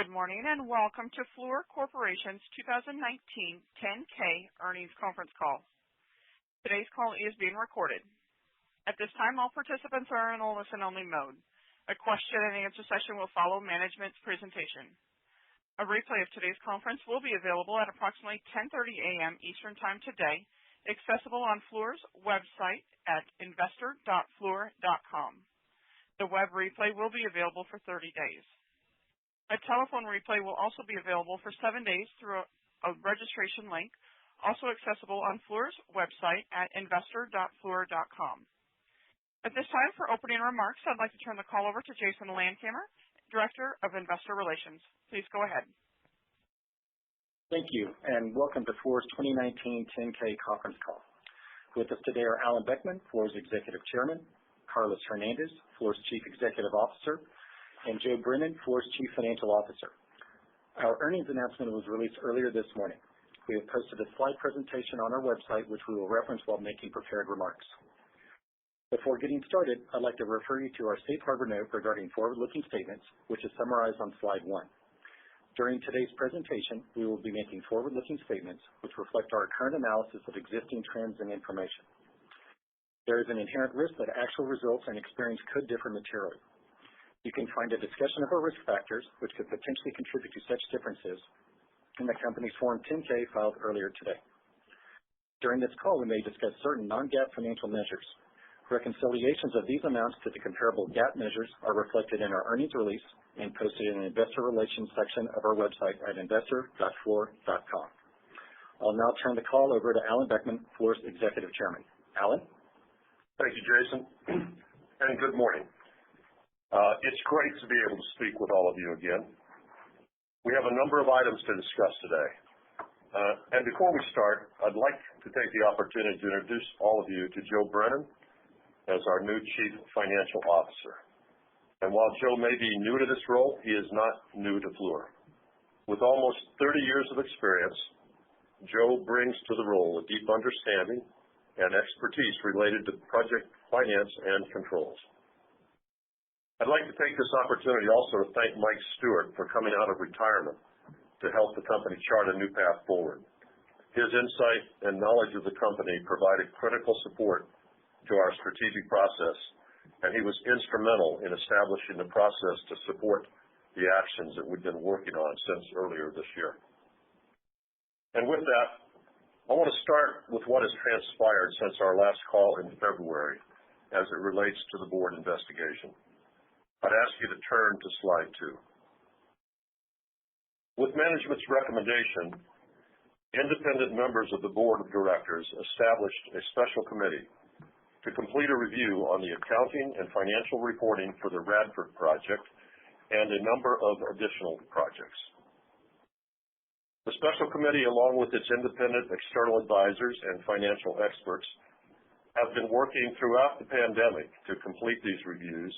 Good morning and welcome to Fluor Corporation's 2019 10K earnings conference call. Today's call is being recorded. At this time, all participants are in a listen-only mode. A question-and-answer session will follow management's presentation. A replay of today's conference will be available at approximately 10:30 a.m. Eastern Time today, accessible on Fluor's website at investor.fluor.com. The web replay will be available for 30 days. A telephone replay will also be available for 7 days through a registration link, also accessible on Fluor's website at investor.fluor.com. At this time, for opening remarks, I'd like to turn the call over to Jason Landkamer, Director of Investor Relations. Please go ahead. Thank you, and welcome to Fluor's 2019 10K conference call. With us today are Alan Beckman, Fluor's Executive Chairman, Carlos Hernandez, Fluor's Chief Executive Officer, and Joe Brennan, Fluor's Chief Financial Officer. Our earnings announcement was released earlier this morning. We have posted a slide presentation on our website, which we will reference while making prepared remarks. Before getting started, I'd like to refer you to our safe harbor note regarding forward-looking statements, which is summarized on slide 1. During today's presentation, we will be making forward-looking statements which reflect our current analysis of existing trends and information. There is an inherent risk that actual results and experience could differ materially. You can find a discussion of our risk factors, which could potentially contribute to such differences, in the company's Form 10K filed earlier today. During this call, we may discuss certain non-GAAP financial measures. Reconciliations of these amounts to the comparable GAAP measures are reflected in our earnings release and posted in the Investor Relations section of our website at investor.fluor.com. I'll now turn the call over to Alan Beckman, Fluor's Executive Chairman. Alan? Thank you, Jason, and good morning. It's great to be able to speak with all of you again. We have a number of items to discuss today. And before we start, I'd like to take the opportunity to introduce all of you to Joe Brennan as our new Chief Financial Officer. And while Joe may be new to this role, he is not new to Fluor. With almost 30 years of experience, Joe brings to the role a deep understanding and expertise related to project finance and controls. I'd like to take this opportunity also to thank Mike Stewart for coming out of retirement to help the company chart a new path forward. His insight and knowledge of the company provided critical support to our strategic process, and he was instrumental in establishing the process to support the actions that we've been working on since earlier this year. And with that, I want to start with what has transpired since our last call in February as it relates to the board investigation. I'd ask you to turn to slide 2. With management's recommendation, independent members of the board of directors established a special committee to complete a review on the accounting and financial reporting for the Radford project and a number of additional projects. The special committee, along with its independent external advisors and financial experts, have been working throughout the pandemic to complete these reviews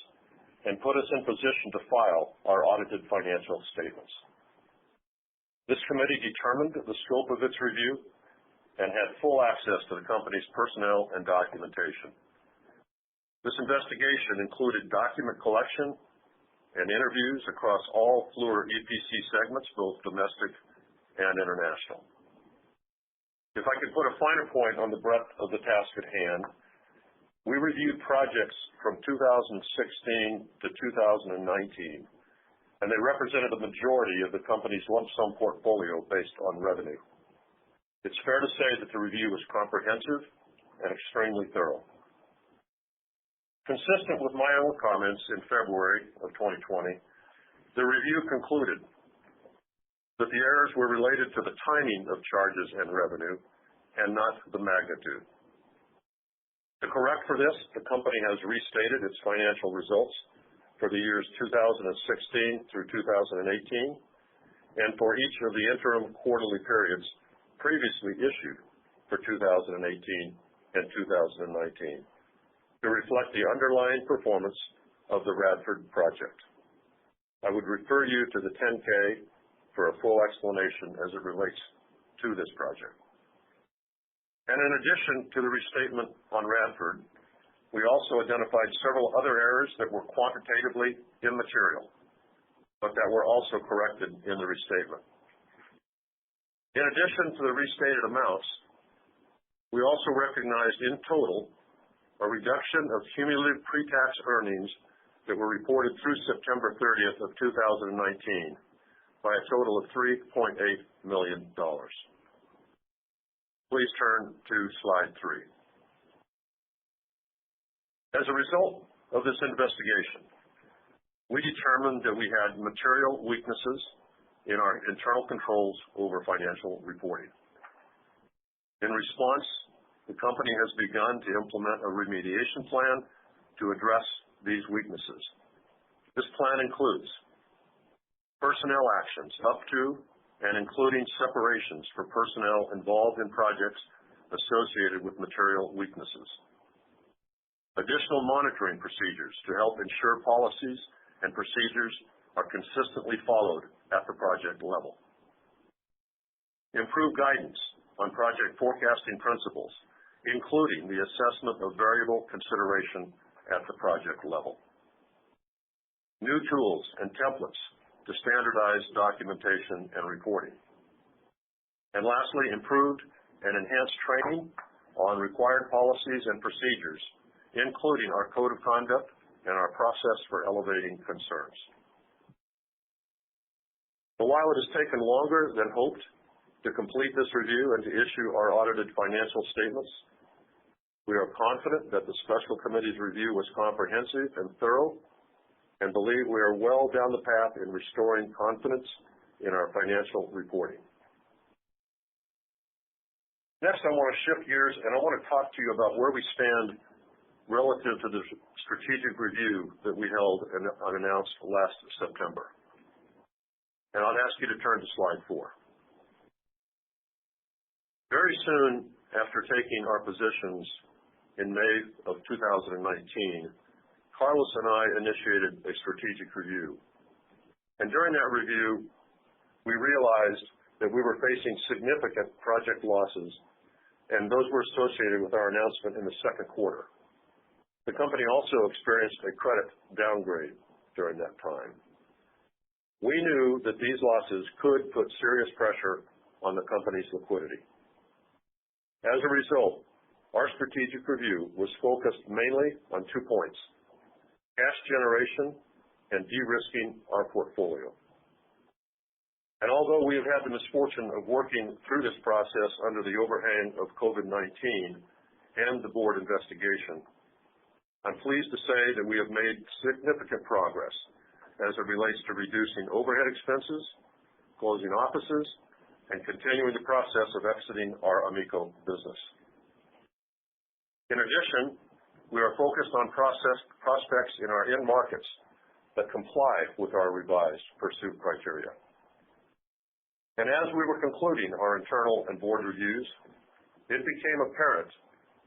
and put us in position to file our audited financial statements. This committee determined the scope of its review and had full access to the company's personnel and documentation. This investigation included document collection and interviews across all Fluor EPC segments, both domestic and international. If I could put a finer point on the breadth of the task at hand, we reviewed projects from 2016 to 2019, and they represented the majority of the company's lump sum portfolio based on revenue. It's fair to say that the review was comprehensive and extremely thorough. Consistent with my own comments in February of 2020, the review concluded that the errors were related to the timing of charges and revenue and not the magnitude. To correct for this, the company has restated its financial results for the years 2016 through 2018 and for each of the interim quarterly periods previously issued for 2018 and 2019 to reflect the underlying performance of the Radford project. I would refer you to the 10K for a full explanation as it relates to this project. And in addition to the restatement on Radford, we also identified several other errors that were quantitatively immaterial but that were also corrected in the restatement. In addition to the restated amounts, we also recognized in total a reduction of cumulative pre-tax earnings that were reported through September 30th of 2019 by a total of $3.8 million. Please turn to slide 3. As a result of this investigation, we determined that we had material weaknesses in our internal controls over financial reporting. In response, the company has begun to implement a remediation plan to address these weaknesses. This plan includes personnel actions up to and including separations for personnel involved in projects associated with material weaknesses, additional monitoring procedures to help ensure policies and procedures are consistently followed at the project level, improved guidance on project forecasting principles, including the assessment of variable consideration at the project level, new tools and templates to standardize documentation and reporting, and lastly, improved and enhanced training on required policies and procedures, including our code of conduct and our process for elevating concerns. But while it has taken longer than hoped to complete this review and to issue our audited financial statements, we are confident that the special committee's review was comprehensive and thorough, and believe we are well down the path in restoring confidence in our financial reporting. Next, I want to shift gears and I want to talk to you about where we stand relative to the strategic review that we held and announced last September. And I'll ask you to turn to slide 4. Very soon after taking our positions in May of 2019, Carlos and I initiated a strategic review. And during that review, we realized that we were facing significant project losses, and those were associated with our announcement in the second quarter. The company also experienced a credit downgrade during that time. We knew that these losses could put serious pressure on the company's liquidity. As a result, our strategic review was focused mainly on 2 points: cash generation and de-risking our portfolio. And although we have had the misfortune of working through this process under the overhang of COVID-19 and the board investigation, I'm pleased to say that we have made significant progress as it relates to reducing overhead expenses, closing offices, and continuing the process of exiting our Amico business. In addition, we are focused on prospects in our end markets that comply with our revised pursuit criteria. And as we were concluding our internal and board reviews, it became apparent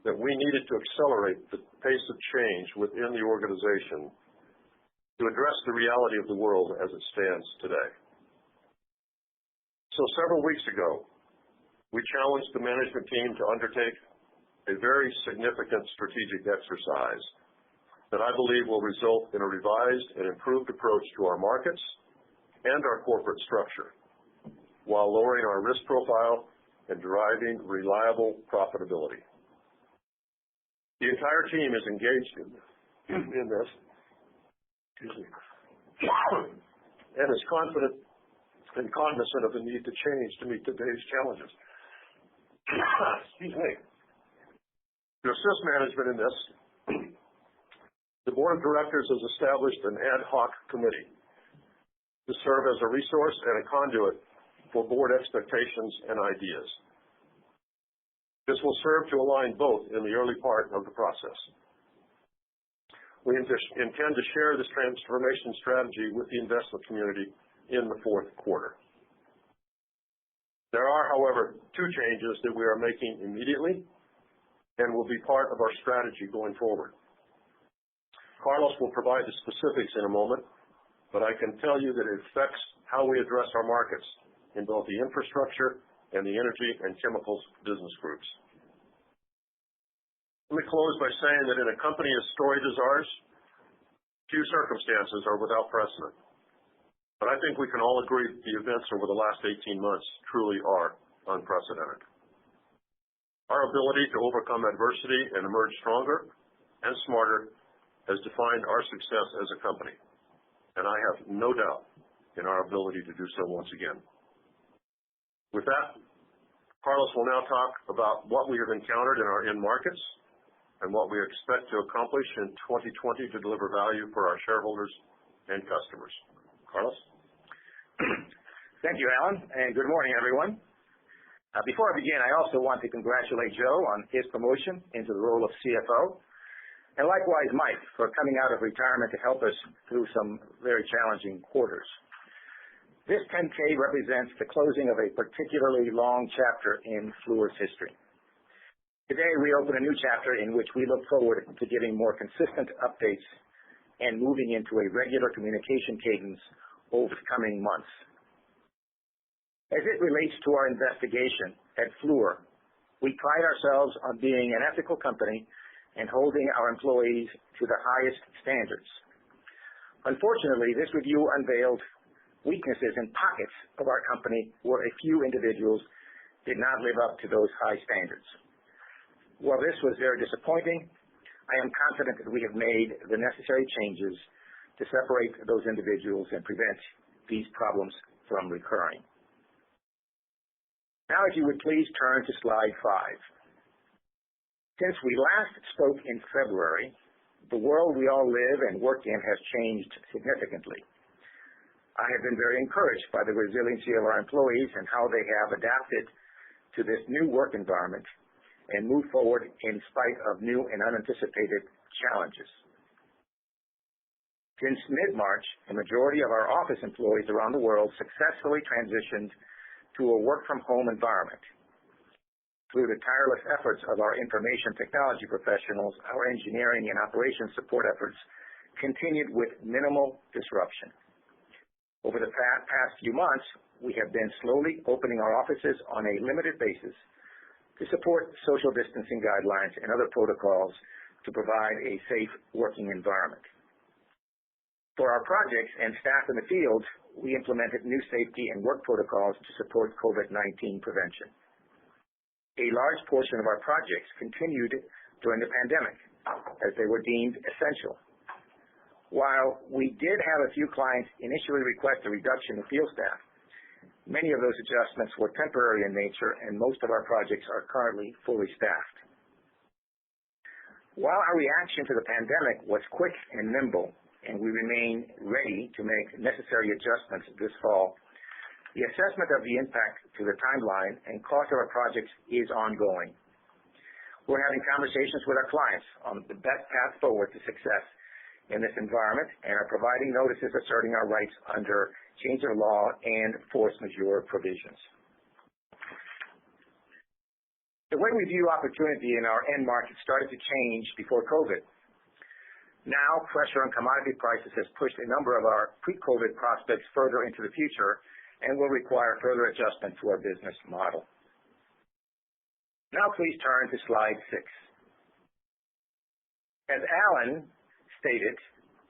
that we needed to accelerate the pace of change within the organization to address the reality of the world as it stands today. So several weeks ago, we challenged the management team to undertake a very significant strategic exercise that I believe will result in a revised and improved approach to our markets and our corporate structure, while lowering our risk profile and driving reliable profitability. The entire team is engaged in this, and is confident and cognizant of the need to change to meet today's challenges. Excuse me. To assist management in this, the board of directors has established an ad hoc committee to serve as a resource and a conduit for board expectations and ideas. This will serve to align both in the early part of the process. We intend to share this transformation strategy with the investment community in the fourth quarter. There are, however, 2 changes that we are making immediately and will be part of our strategy going forward. Carlos will provide the specifics in a moment, but I can tell you that it affects how we address our markets in both the infrastructure and the energy and chemicals business groups. Let me close by saying that in a company as storied as ours, few circumstances are without precedent. But I think we can all agree that the events over the last 18 months truly are unprecedented. Our ability to overcome adversity and emerge stronger and smarter has defined our success as a company, and I have no doubt in our ability to do so once again. With that, Carlos will now talk about what we have encountered in our end markets and what we expect to accomplish in 2020 to deliver value for our shareholders and customers. Carlos? Thank you, Alan, and good morning, everyone. Before I begin, I also want to congratulate Joe on his promotion into the role of CFO, and likewise Mike for coming out of retirement to help us through some very challenging quarters. This 10K represents the closing of a particularly long chapter in Fluor's history. Today, we open a new chapter in which we look forward to giving more consistent updates and moving into a regular communication cadence over the coming months. As it relates to our investigation at Fluor, we pride ourselves on being an ethical company and holding our employees to the highest standards. Unfortunately, this review unveiled weaknesses in pockets of our company where a few individuals did not live up to those high standards. While this was very disappointing, I am confident that we have made the necessary changes to separate those individuals and prevent these problems from recurring. Now, if you would please turn to slide 5. Since we last spoke in February, the world we all live and work in has changed significantly. I have been very encouraged by the resiliency of our employees and how they have adapted to this new work environment and moved forward in spite of new and unanticipated challenges. Since mid-March, the majority of our office employees around the world successfully transitioned to a work-from-home environment. Through the tireless efforts of our information technology professionals, our engineering and operations support efforts continued with minimal disruption. Over the past few months, we have been slowly opening our offices on a limited basis to support social distancing guidelines and other protocols to provide a safe working environment. For our projects and staff in the field, we implemented new safety and work protocols to support COVID-19 prevention. A large portion of our projects continued during the pandemic as they were deemed essential. While we did have a few clients initially request a reduction in field staff, many of those adjustments were temporary in nature and most of our projects are currently fully staffed. While our reaction to the pandemic was quick and nimble, and we remain ready to make necessary adjustments this fall, the assessment of the impact to the timeline and cost of our projects is ongoing. We're having conversations with our clients on the best path forward to success in this environment and are providing notices asserting our rights under change of law and force majeure provisions. The way we view opportunity in our end market started to change before COVID. Now, pressure on commodity prices has pushed a number of our pre-COVID prospects further into the future and will require further adjustment to our business model. Now, please turn to slide 6. As Alan stated,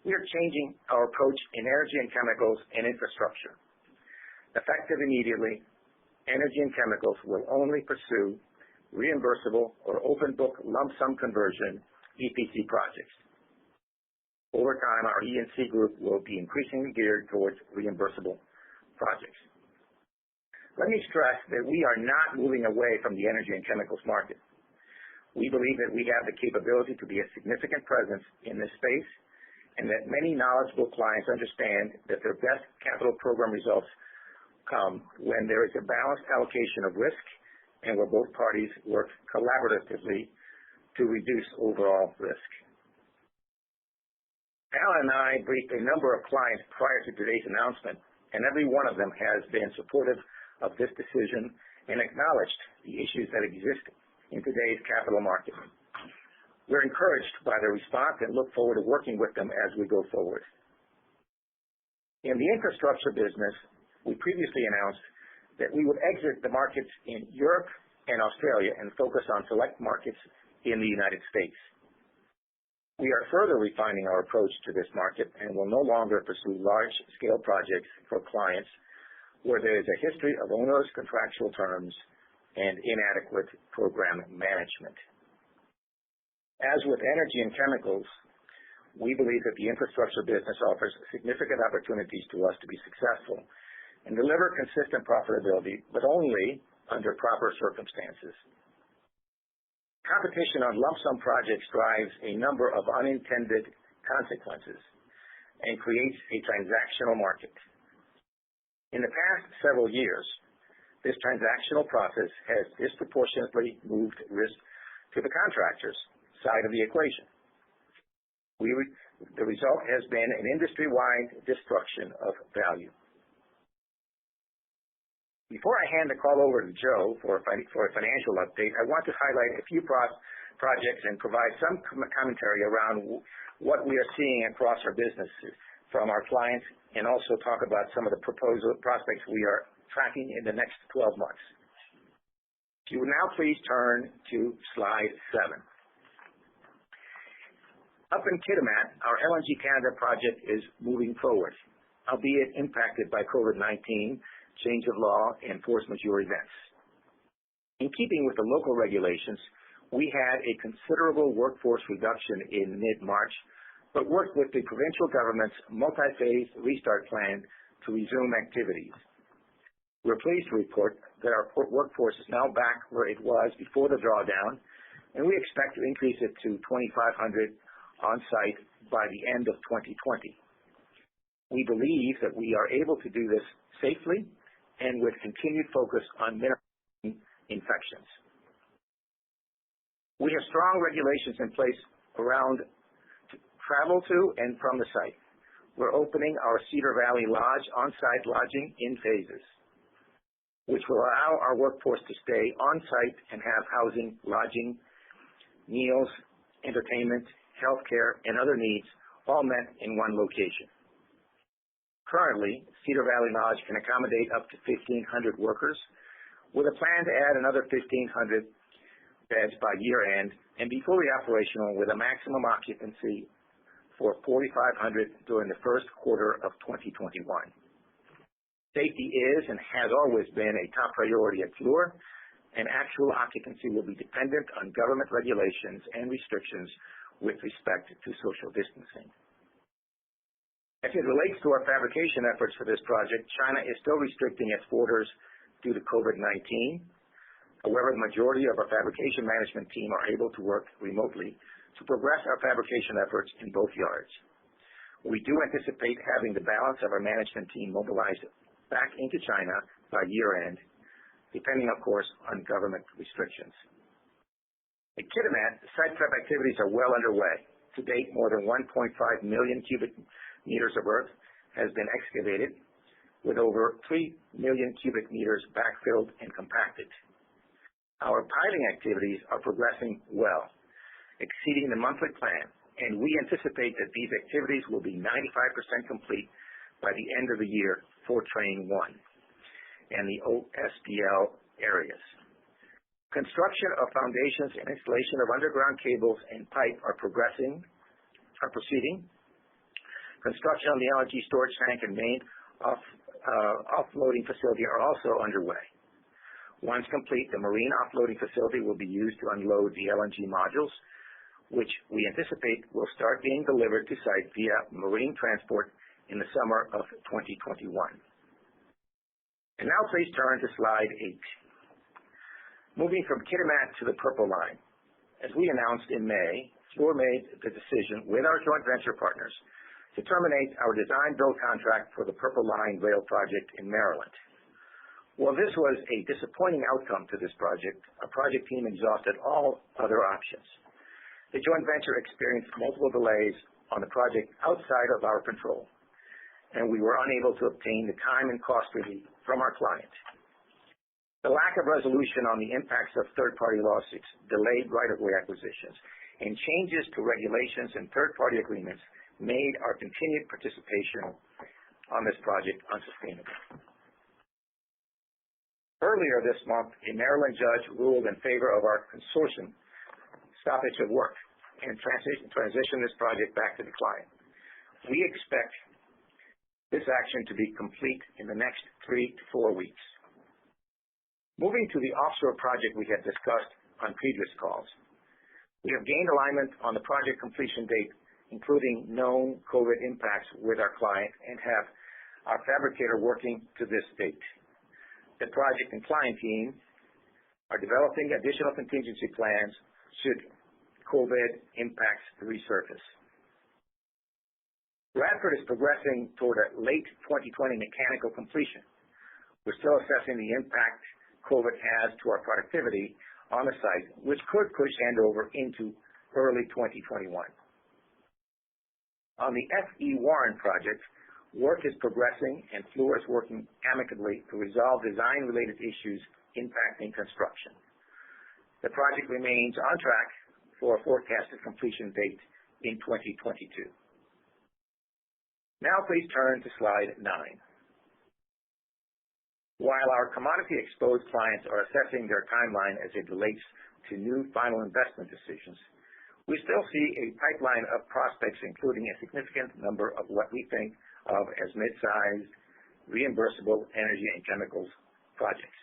we are changing our approach in energy and chemicals and infrastructure. Effective immediately, energy and chemicals will only pursue reimbursable or open book lump sum conversion EPC projects. Over time, our E&C group will be increasingly geared towards reimbursable projects. Let me stress that we are not moving away from the energy and chemicals market. We believe that we have the capability to be a significant presence in this space and that many knowledgeable clients understand that their best capital program results come when there is a balanced allocation of risk and where both parties work collaboratively to reduce overall risk. Alan and I briefed a number of clients prior to today's announcement, and every one of them has been supportive of this decision and acknowledged the issues that exist in today's capital market. We're encouraged by their response and look forward to working with them as we go forward. In the infrastructure business, we previously announced that we would exit the markets in Europe and Australia and focus on select markets in the United States. We are further refining our approach to this market and will no longer pursue large-scale projects for clients where there is a history of onerous contractual terms and inadequate program management. As with energy and chemicals, we believe that the infrastructure business offers significant opportunities to us to be successful and deliver consistent profitability, but only under proper circumstances. Competition on lump sum projects drives a number of unintended consequences and creates a transactional market. In the past several years, this transactional process has disproportionately moved risk to the contractor's side of the equation. The result has been an industry-wide destruction of value. Before I hand the call over to Joe for a financial update, I want to highlight a few projects and provide some commentary around what we are seeing across our businesses from our clients, and also talk about some of the prospects we are tracking in the next 12 months. If you would now please turn to slide 7. Up in Kitimat, our LNG Canada project is moving forward, albeit impacted by COVID-19, change of law, and force majeure events. In keeping with the local regulations, we had a considerable workforce reduction in mid-March, but worked with the provincial government's multi-phase restart plan to resume activities. We're pleased to report that our workforce is now back where it was before the drawdown, and we expect to increase it to 2,500 on site by the end of 2020. We believe that we are able to do this safely and with continued focus on minimizing infections. We have strong regulations in place around travel to and from the site. We're opening our Cedar Valley Lodge on-site lodging in phases, which will allow our workforce to stay on-site and have housing, lodging, meals, entertainment, healthcare, and other needs all met in one location. Currently, Cedar Valley Lodge can accommodate up to 1,500 workers, with a plan to add another 1,500 beds by year-end and be fully operational with a maximum occupancy for 4,500 during the first quarter of 2021. Safety is and has always been a top priority at Fluor, and actual occupancy will be dependent on government regulations and restrictions with respect to social distancing. As it relates to our fabrication efforts for this project, China is still restricting its borders due to COVID-19. However, the majority of our fabrication management team are able to work remotely to progress our fabrication efforts in both yards. We do anticipate having the balance of our management team mobilized back into China by year-end, depending, of course, on government restrictions. At Kitimat, site prep activities are well underway. To date, more than 1.5 million cubic meters of earth has been excavated, with over 3 million cubic meters backfilled and compacted. Our piling activities are progressing well, exceeding the monthly plan, and we anticipate that these activities will be 95% complete by the end of the year for Train 1 and the OSBL areas. Construction of foundations and installation of underground cables and pipe are proceeding. Construction on the LNG storage tank and main offloading facility are also underway. Once complete, the marine offloading facility will be used to unload the LNG modules, which we anticipate will start being delivered to site via marine transport in the summer of 2021. And now please turn to slide 8. Moving from Kitimat to the Purple Line. As we announced in May, Fluor made the decision with our joint venture partners to terminate our design-build contract for the Purple Line rail project in Maryland. While this was a disappointing outcome to this project, our project team exhausted all other options. The joint venture experienced multiple delays on the project outside of our control, and we were unable to obtain the time and cost relief from our client. The lack of resolution on the impacts of third-party lawsuits delayed right-of-way acquisitions, and changes to regulations and third-party agreements made our continued participation on this project unsustainable. Earlier this month, a Maryland judge ruled in favor of our consortium stoppage of work, and transition this project back to the client. We expect this action to be complete in the next 3 to 4 weeks. Moving to the offshore project we had discussed on previous calls, we have gained alignment on the project completion date, including known COVID impacts with our client, and have our fabricator working to this date. The project and client team are developing additional contingency plans should COVID impacts resurface. Radford is progressing toward a late 2020 mechanical completion. We're still assessing the impact COVID has to our productivity on the site, which could push handover into early 2021. On the F.E. Warren project, work is progressing and Fluor is working amicably to resolve design-related issues impacting construction. The project remains on track for a forecasted completion date in 2022. Now please turn to slide 9. While our commodity-exposed clients are assessing their timeline as it relates to new final investment decisions, we still see a pipeline of prospects, including a significant number of what we think of as mid-sized, reimbursable energy and chemicals projects.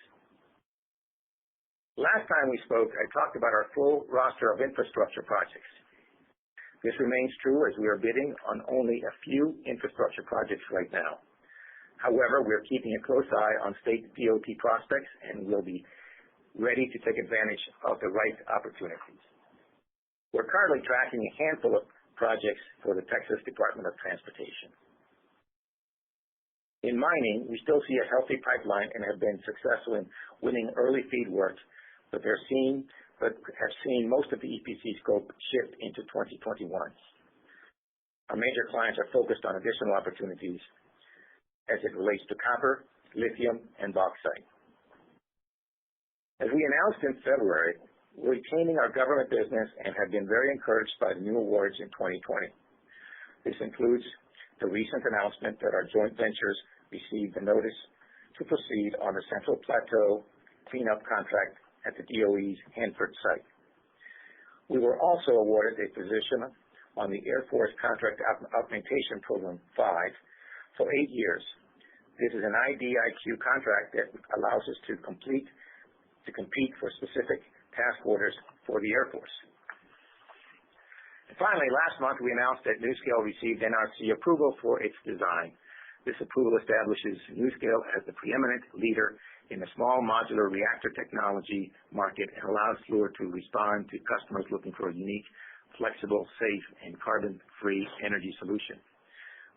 Last time we spoke, I talked about our full roster of infrastructure projects. This remains true as we are bidding on only a few infrastructure projects right now. However, we are keeping a close eye on state DOT prospects and will be ready to take advantage of the right opportunities. We're currently tracking a handful of projects for the Texas Department of Transportation. In mining, we still see a healthy pipeline and have been successful in winning early feed work, but have seen most of the EPC scope shift into 2021. Our major clients are focused on additional opportunities as it relates to copper, lithium, and bauxite. As we announced in February, we're retaining our government business and have been very encouraged by the new awards in 2020. This includes the recent announcement that our joint ventures received a notice to proceed on the Central Plateau cleanup contract at the DOE's Hanford site. We were also awarded a position on the Air Force Contract Augmentation Program 5 for 8 years. This is an IDIQ contract that allows us to compete for specific task orders for the Air Force. And finally, last month we announced that NuScale received NRC approval for its design. This approval establishes NuScale as the preeminent leader in the small modular reactor technology market and allows Fluor to respond to customers looking for a unique, flexible, safe, and carbon-free energy solution.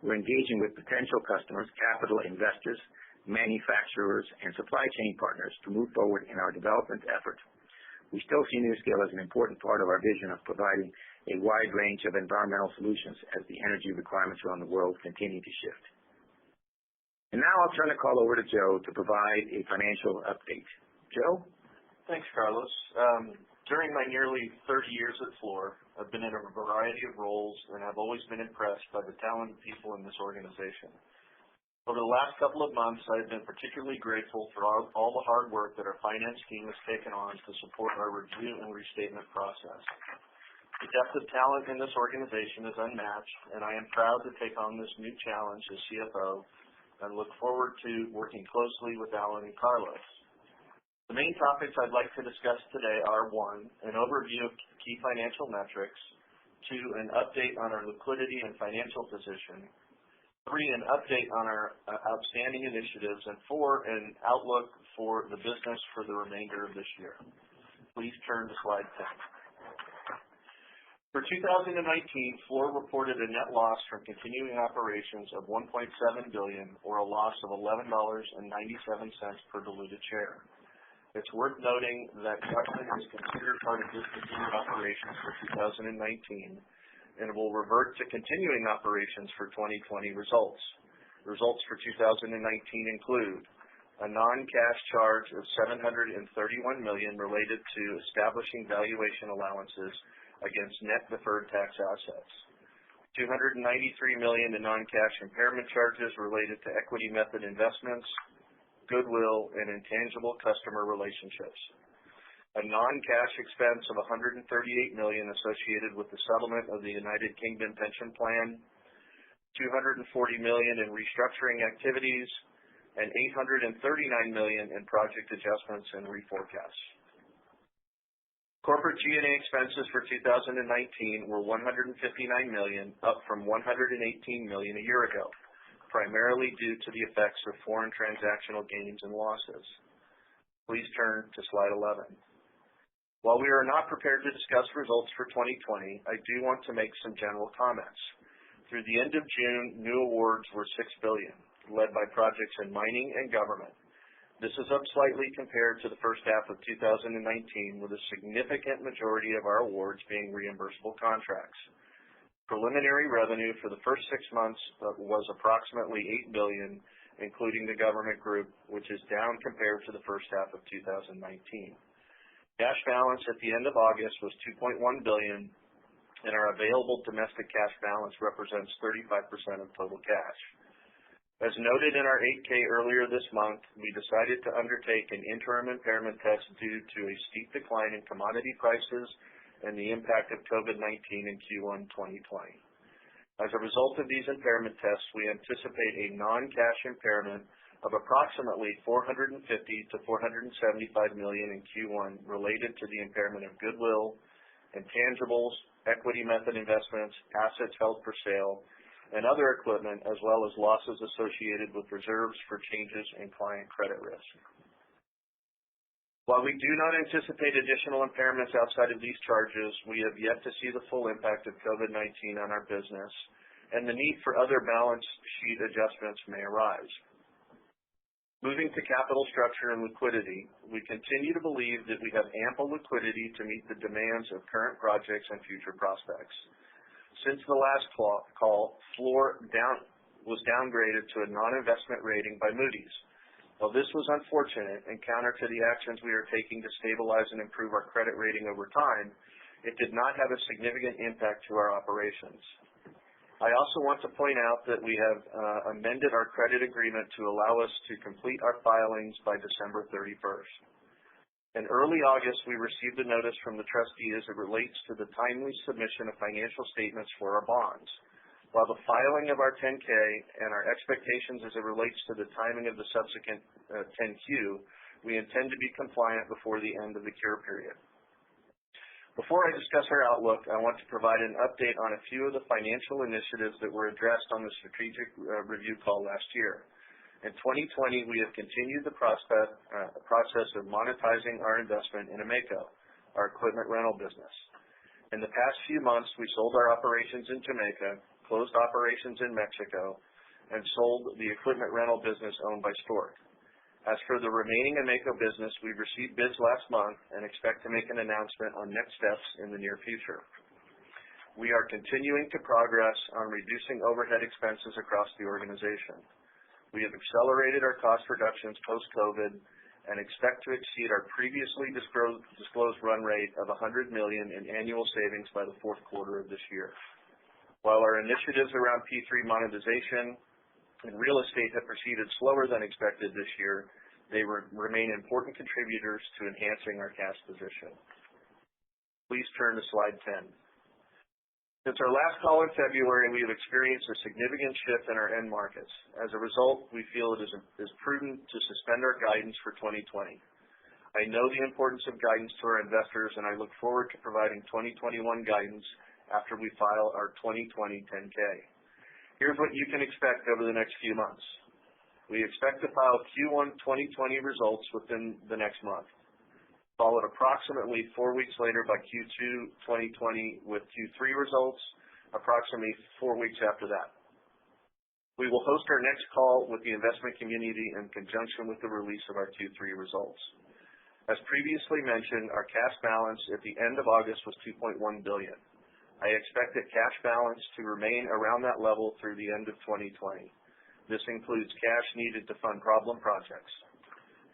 We're engaging with potential customers, capital investors, manufacturers, and supply chain partners to move forward in our development effort. We still see NuScale as an important part of our vision of providing a wide range of environmental solutions as the energy requirements around the world continue to shift. And now I'll turn the call over to Joe to provide a financial update. Joe? Thanks, Carlos. During my nearly 30 years at Fluor, I've been in a variety of roles and have always been impressed by the talented people in this organization. Over the last couple of months, I've been particularly grateful for all the hard work that our finance team has taken on to support our review and restatement process. The depth of talent in this organization is unmatched, and I am proud to take on this new challenge as CFO and look forward to working closely with Alan and Carlos. The main topics I'd like to discuss today are 1, an overview of key financial metrics, 2, an update on our liquidity and financial position, 3, an update on our outstanding initiatives, and 4, an outlook for the business for the remainder of this year. Please turn to slide 10. For 2019, Fluor reported a net loss from continuing operations of $1.7 billion, or a loss of $11.97 per diluted share. It's worth noting that government is considered part of discontinued operations for 2019 and will revert to continuing operations for 2020 results. Results for 2019 include a non-cash charge of $731 million related to establishing valuation allowances against net deferred tax assets, $293 million in non-cash impairment charges related to equity method investments, goodwill, and intangible customer relationships, a non-cash expense of $138 million associated with the settlement of the United Kingdom pension plan, $240 million in restructuring activities, and $839 million in project adjustments and reforecasts. Corporate G&A expenses for 2019 were $159 million, up from $118 million a year ago, primarily due to the effects of foreign transactional gains and losses. Please turn to slide 11. While we are not prepared to discuss results for 2020, I do want to make some general comments. Through the end of June, new awards were $6 billion, led by projects in mining and government. This is up slightly compared to the first half of 2019, with a significant majority of our awards being reimbursable contracts. Preliminary revenue for the first 6 months was approximately $8 billion, including the government group, which is down compared to the first half of 2019. Cash balance at the end of August was $2.1 billion, and our available domestic cash balance represents 35% of total cash. As noted in our 8K earlier this month, we decided to undertake an interim impairment test due to a steep decline in commodity prices and the impact of COVID-19 in Q1 2020. As a result of these impairment tests, we anticipate a non-cash impairment of approximately $450 to $475 million in Q1 related to the impairment of goodwill, intangibles, equity method investments, assets held for sale, and other equipment, as well as losses associated with reserves for changes in client credit risk. While we do not anticipate additional impairments outside of these charges, we have yet to see the full impact of COVID-19 on our business, and the need for other balance sheet adjustments may arise. Moving to capital structure and liquidity, we continue to believe that we have ample liquidity to meet the demands of current projects and future prospects. Since the last call, Fluor was downgraded to a non-investment rating by Moody's. While this was unfortunate and counter to the actions we are taking to stabilize and improve our credit rating over time, it did not have a significant impact to our operations. I also want to point out that we have amended our credit agreement to allow us to complete our filings by December 31st. In early August, we received a notice from the trustee as it relates to the timely submission of financial statements for our bonds. While the filing of our 10K and our expectations as it relates to the timing of the subsequent 10Q, we intend to be compliant before the end of the cure period. Before I discuss our outlook, I want to provide an update on a few of the financial initiatives that were addressed on the strategic review call last year. In 2020, we have continued the process of monetizing our investment in AMECO, our equipment rental business. In the past few months, we sold our operations in Jamaica, closed operations in Mexico, and sold the equipment rental business owned by Stork. As for the remaining AMECO business, we received bids last month and expect to make an announcement on next steps in the near future. We are continuing to progress on reducing overhead expenses across the organization. We have accelerated our cost reductions post-COVID and expect to exceed our previously disclosed run rate of $100 million in annual savings by the fourth quarter of this year. While our initiatives around P3 monetization and real estate have proceeded slower than expected this year, they remain important contributors to enhancing our cash position. Please turn to slide 10. Since our last call in February, we have experienced a significant shift in our end markets. As a result, we feel it is prudent to suspend our guidance for 2020. I know the importance of guidance to our investors, and I look forward to providing 2021 guidance after we file our 2020 10K. Here's what you can expect over the next few months. We expect to file Q1 2020 results within the next month, followed approximately 4 weeks later by Q2 2020 with Q3 results, approximately 4 weeks after that. We will host our next call with the investment community in conjunction with the release of our Q3 results. As previously mentioned, our cash balance at the end of August was $2.1 billion. I expect that cash balance to remain around that level through the end of 2020. This includes cash needed to fund problem projects.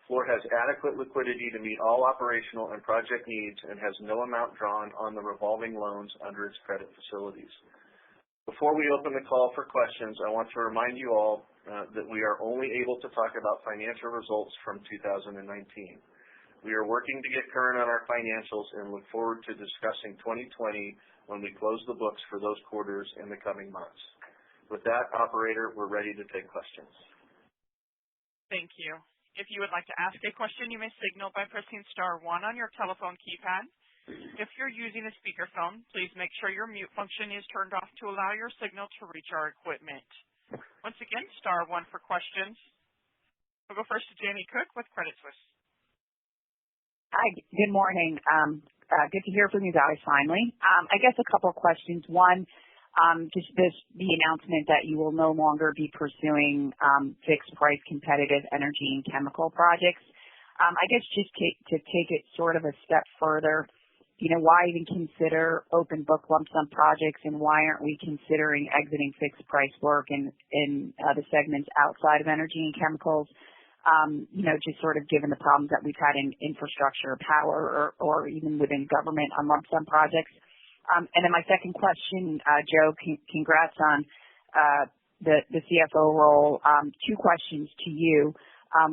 Fluor has adequate liquidity to meet all operational and project needs and has no amount drawn on the revolving loans under its credit facilities. Before we open the call for questions, I want to remind you all that we are only able to talk about financial results from 2019. We are working to get current on our financials and look forward to discussing 2020 when we close the books for those quarters in the coming months. With that, operator, we're ready to take questions. Thank you. If you would like to ask a question, you may signal by pressing *1 on your telephone keypad. If you're using a speakerphone, please make sure your mute function is turned off to allow your signal to reach our equipment. Once again, *1 for questions. We'll go first to Jamie Cook with Credit Suisse. Hi, good morning. Good to hear from you guys finally. I guess a couple of questions. One, just the announcement that you will no longer be pursuing fixed price competitive energy and chemical projects. I guess just to take it sort of a step further, why even consider open book lump sum projects, and why aren't we considering exiting fixed price work in the segments outside of energy and chemicals? Just sort of given the problems that we've had in infrastructure, power, or even within government on lump sum projects. And then my second question, Joe, congrats on the CFO role. Two questions to you.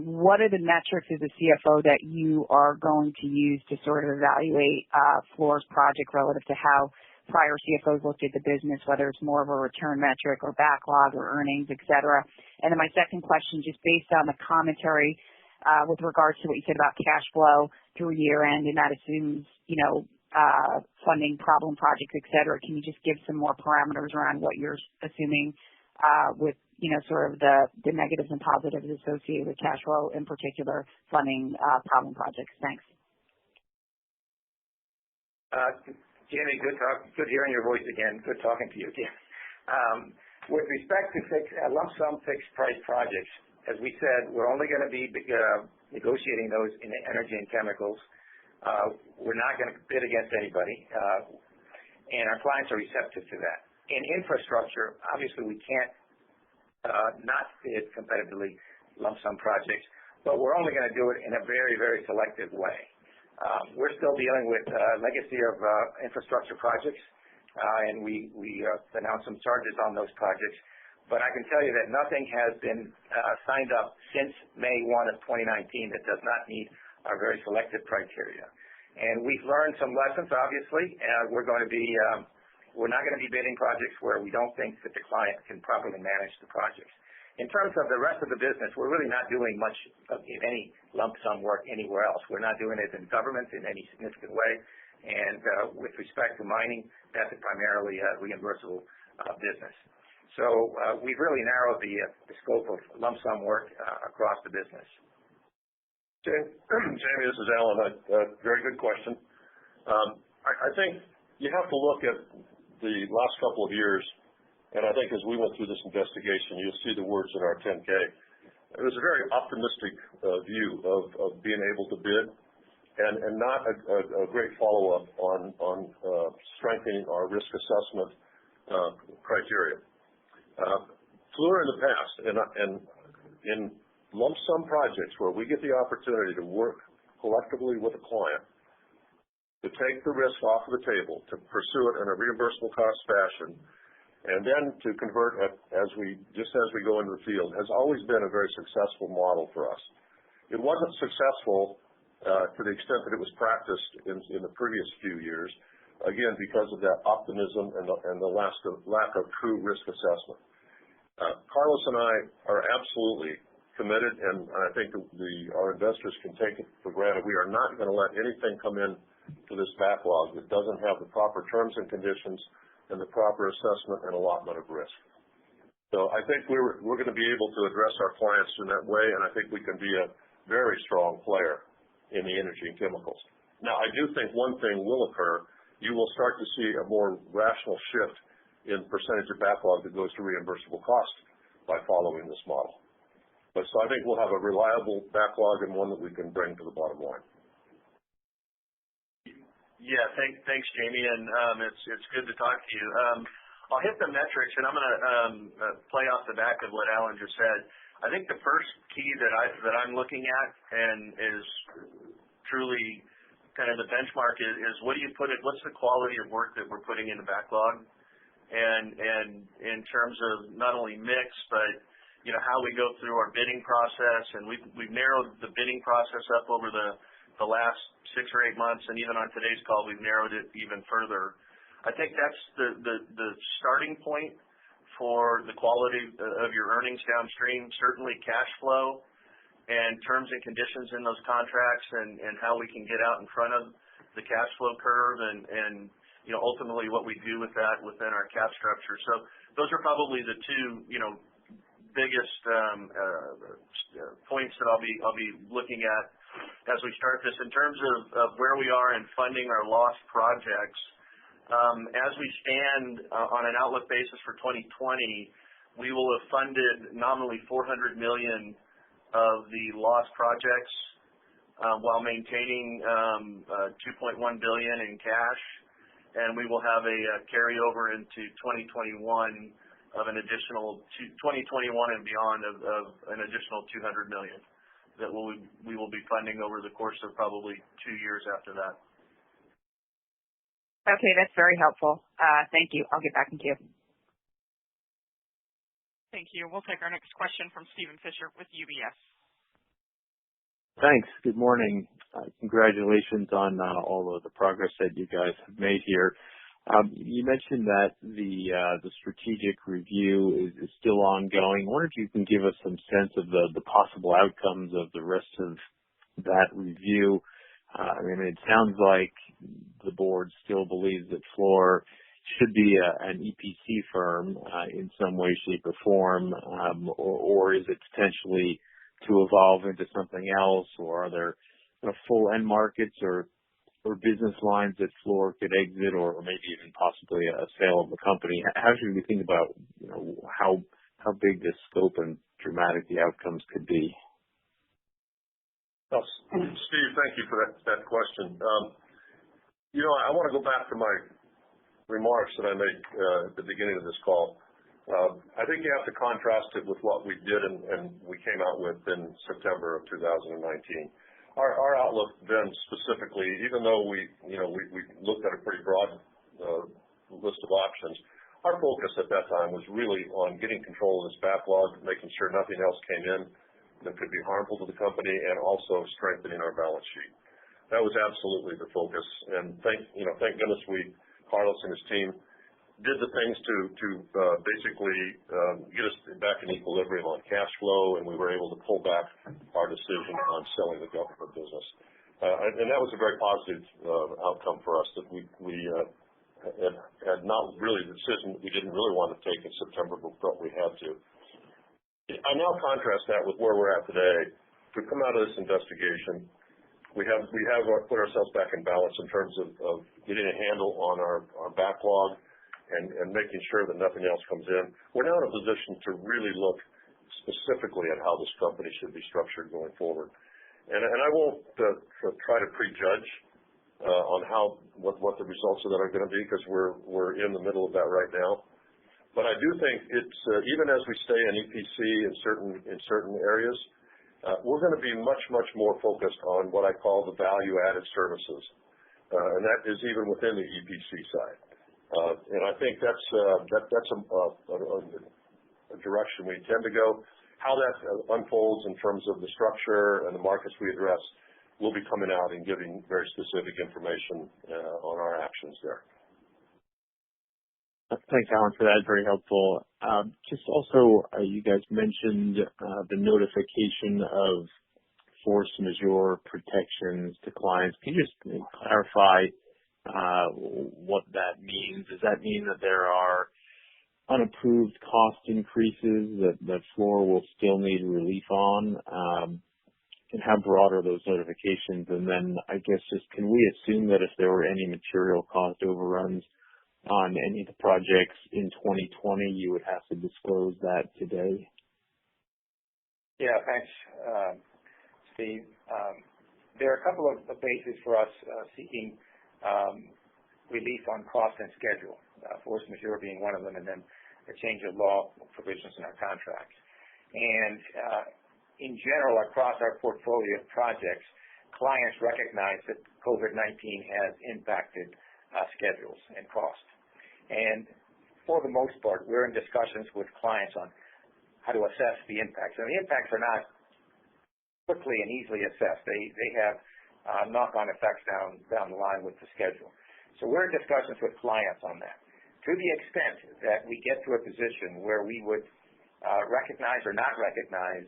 What are the metrics as a CFO that you are going to use to sort of evaluate Fluor's project relative to how prior CFOs looked at the business, whether it's more of a return metric or backlog or earnings, et cetera? And then my second question, just based on the commentary with regards to what you said about cash flow through year end, and that assumes, funding problem projects, et cetera. Can you just give some more parameters around what you're assuming with, sort of the negatives and positives associated with cash flow, in particular funding problem projects? Thanks. Jamie, good hearing your voice again. Good talking to you again. With respect to lump sum fixed price projects, as we said, we're only going to be negotiating those in energy and chemicals. We're not going to bid against anybody, and our clients are receptive to that. In infrastructure, obviously we can't not bid competitively lump sum projects, but we're only going to do it in a very, very selective way. We're still dealing with legacy of infrastructure projects, and we announced some charges on those projects. But I can tell you that nothing has been signed up since May 1 of 2019 that does not meet our very selective criteria. And we've learned some lessons, obviously. We're not going to be bidding projects where we don't think that the client can properly manage the projects. In terms of the rest of the business, we're really not doing much of any lump sum work anywhere else. We're not doing it in government in any significant way. And with respect to mining, that's primarily a reimbursable business. So we've really narrowed the scope of lump sum work across the business. Jamie, this is Alan. Very good question. I think you have to look at the last couple of years. And I think as we went through this investigation, you'll see the words in our 10-K. It was a very optimistic view of being able to bid, and not a great follow-up on strengthening our risk assessment criteria. Fluor in the past, and in lump sum projects where we get the opportunity to work collectively with a client, to take the risk off of the table, to pursue it in a reimbursable cost fashion, and then to convert as we go into the field, has always been a very successful model for us. It wasn't successful to the extent that it was practiced in the previous few years, again because of that optimism and the lack of true risk assessment. Carlos and I are absolutely committed, and I think our investors can take it for granted. We are not going to let anything come in to this backlog that doesn't have the proper terms and conditions and the proper assessment and allotment of risk. So I think we're going to be able to address our clients in that way, and I think we can be a very strong player in the energy and chemicals. Now, I do think one thing will occur. You will start to see a more rational shift in percentage of backlog that goes to reimbursable cost by following this model. So I think we'll have a reliable backlog and one that we can bring to the bottom line. Yeah, thanks, Jamie, and it's good to talk to you. I'll hit the metrics, and I'm going to play off the back of what Alan just said. I think the first key that I'm looking at and is truly kind of the benchmark is what's the quality of work that we're putting in the backlog, and in terms of not only mix, but how we go through our bidding process, and we've narrowed the bidding process up over the the last 6 or 8 months, and even on today's call, we've narrowed it even further. I think that's the starting point for the quality of your earnings downstream. Certainly cash flow and terms and conditions in those contracts and how we can get out in front of the cash flow curve and ultimately what we do with that within our cap structure. So those are probably the two, biggest points that I'll be looking at as we start this. In terms of where we are in funding our lost projects, as we stand on an outlook basis for 2020, we will have funded nominally $400 million of the lost projects while maintaining $2.1 billion in cash, and we will have a carryover into 2021 of an additional 2021 and beyond of an additional $200 million that we will be funding over the course of probably 2 years after that. Okay, that's very helpful. Thank you. I'll get back in queue. Thank you. We'll take our next question from Steven Fisher with UBS. Thanks. Good morning. Congratulations on all of the progress that you guys have made here. You mentioned that the strategic review is still ongoing. I wonder if you can give us some sense of the possible outcomes of the rest of that review. It sounds like the board still believes that Fluor should be an EPC firm in some way, shape, or form, or is it potentially to evolve into something else, or are there full end markets or business lines that Fluor could exit, or maybe even possibly a sale of the company? How should we think about how big the scope and dramatic the outcomes could be? Well, Steve, thank you for that question. I want to go back to my remarks that I made at the beginning of this call. I think you have to contrast it with what we did and we came out with in September of 2019. Our outlook then specifically, even though we looked at a pretty broad list of options, our focus at that time was really on getting control of this backlog, making sure nothing else came in that could be harmful to the company, and also strengthening our balance sheet. That was absolutely the focus. And thank goodness Carlos and his team did the things to basically get us back in equilibrium on cash flow, and we were able to pull back our decision on selling the government business. And that was a very positive outcome for us, that we had not really the decision that we didn't really want to take in September, but felt we had to. I now contrast that with where we're at today. To come out of this investigation, we have put ourselves back in balance in terms of getting a handle on our backlog and making sure that nothing else comes in. We're now in a position to really look specifically at how this company should be structured going forward. And I won't try to prejudge on what the results of that are going to be, because we're in the middle of that right now. But I do think it's even as we stay in EPC in certain areas, we're going to be much more focused on what I call the value-added services, and that is even within the EPC side. And I think that's a direction we intend to go. How that unfolds in terms of the structure and the markets we address, we'll be coming out and giving very specific information on our actions there. Thanks, Alan, for that. Very helpful. Just also, you guys mentioned the notification of force majeure protections to clients. Can you just clarify what that means? Does that mean that there are unapproved cost increases that Fluor will still need relief on? And how broad are those notifications? And then I guess just can we assume that if there were any material cost overruns on any of the projects in 2020, you would have to disclose that today? Yeah, thanks, Steve. There are a couple of bases for us seeking relief on cost and schedule, force majeure being one of them, and then a change of law provisions in our contracts. And in general, across our portfolio of projects, clients recognize that COVID-19 has impacted schedules and cost. And for the most part, we're in discussions with clients on how to assess the impacts. And the impacts are not quickly and easily assessed. They have knock-on effects down the line with the schedule. So we're in discussions with clients on that. To the extent that we get to a position where we would recognize or not recognize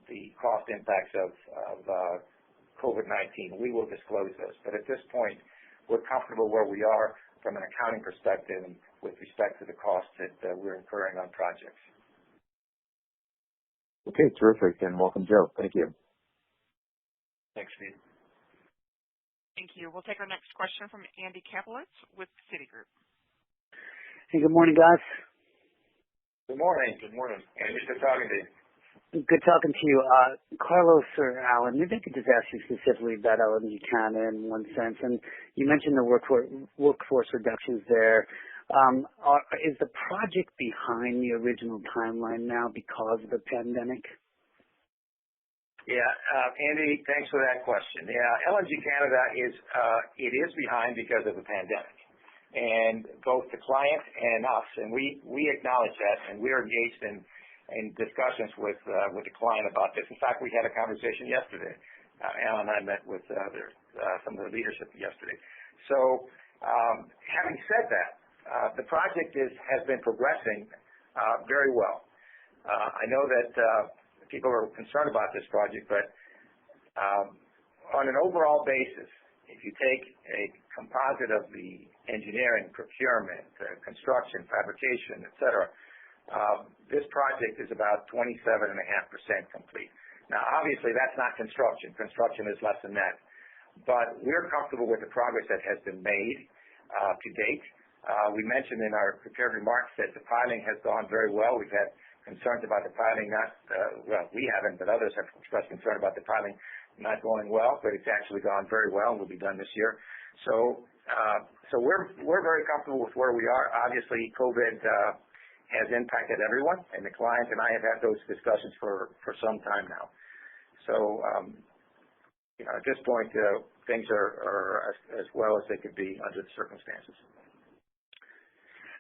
the cost impacts of COVID-19, we will disclose those. But at this point, we're comfortable where we are from an accounting perspective and with respect to the costs that we're incurring on projects. Okay, terrific, and welcome, Joe. Thank you. Thanks, Steve. Thank you. We'll take our next question from Andy Kaplowitz with Citigroup. Hey, good morning, guys. Good morning. Good morning. Andy, good talking to you. Good talking to you. Carlos or Alan, maybe I could just ask you specifically about LNG Canada in one sense. And you mentioned the workforce reductions there. Is the project behind the original timeline now because of the pandemic? Yeah, Andy, thanks for that question. Yeah, LNG Canada is behind because of the pandemic, and both the client and us, and we acknowledge that, and we're engaged in discussions with the client about this. In fact, we had a conversation yesterday. Alan and I met with some of the leadership yesterday. So, having said that, the project has been progressing very well. I know that people are concerned about this project, but on an overall basis, if you take a composite of the engineering, procurement, construction, fabrication, et cetera, this project is about 27.5% complete. Now, obviously, that's not construction. Construction is less than that. But we're comfortable with the progress that has been made to date. We mentioned in our prepared remarks that the piling has gone very well. We've had concerns about the piling we haven't, but others have expressed concern about the piling not going well, but it's actually gone very well and will be done this year. So we're very comfortable with where we are. Obviously, COVID has impacted everyone, and the client and I have had those discussions for some time now. So, at this point, things are as well as they could be under the circumstances.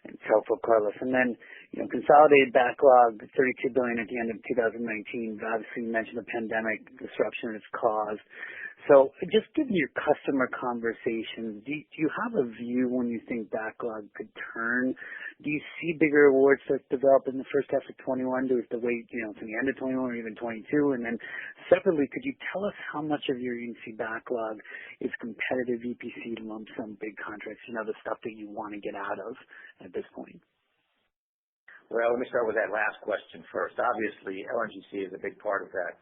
It's helpful, Carlos. And then, consolidated backlog, $32 billion at the end of 2019. Obviously, you mentioned the pandemic disruption it's caused. So, just given your customer conversations, do you have a view when you think backlog could turn? Do you see bigger awards that develop in the first half of 21? Do we have to wait, to the end of 21 or even 22? And then, separately, could you tell us how much of your EPC backlog is competitive EPC lump sum big contracts? The stuff that you want to get out of at this point. Well, let me start with that last question first. Obviously, LNGC is a big part of that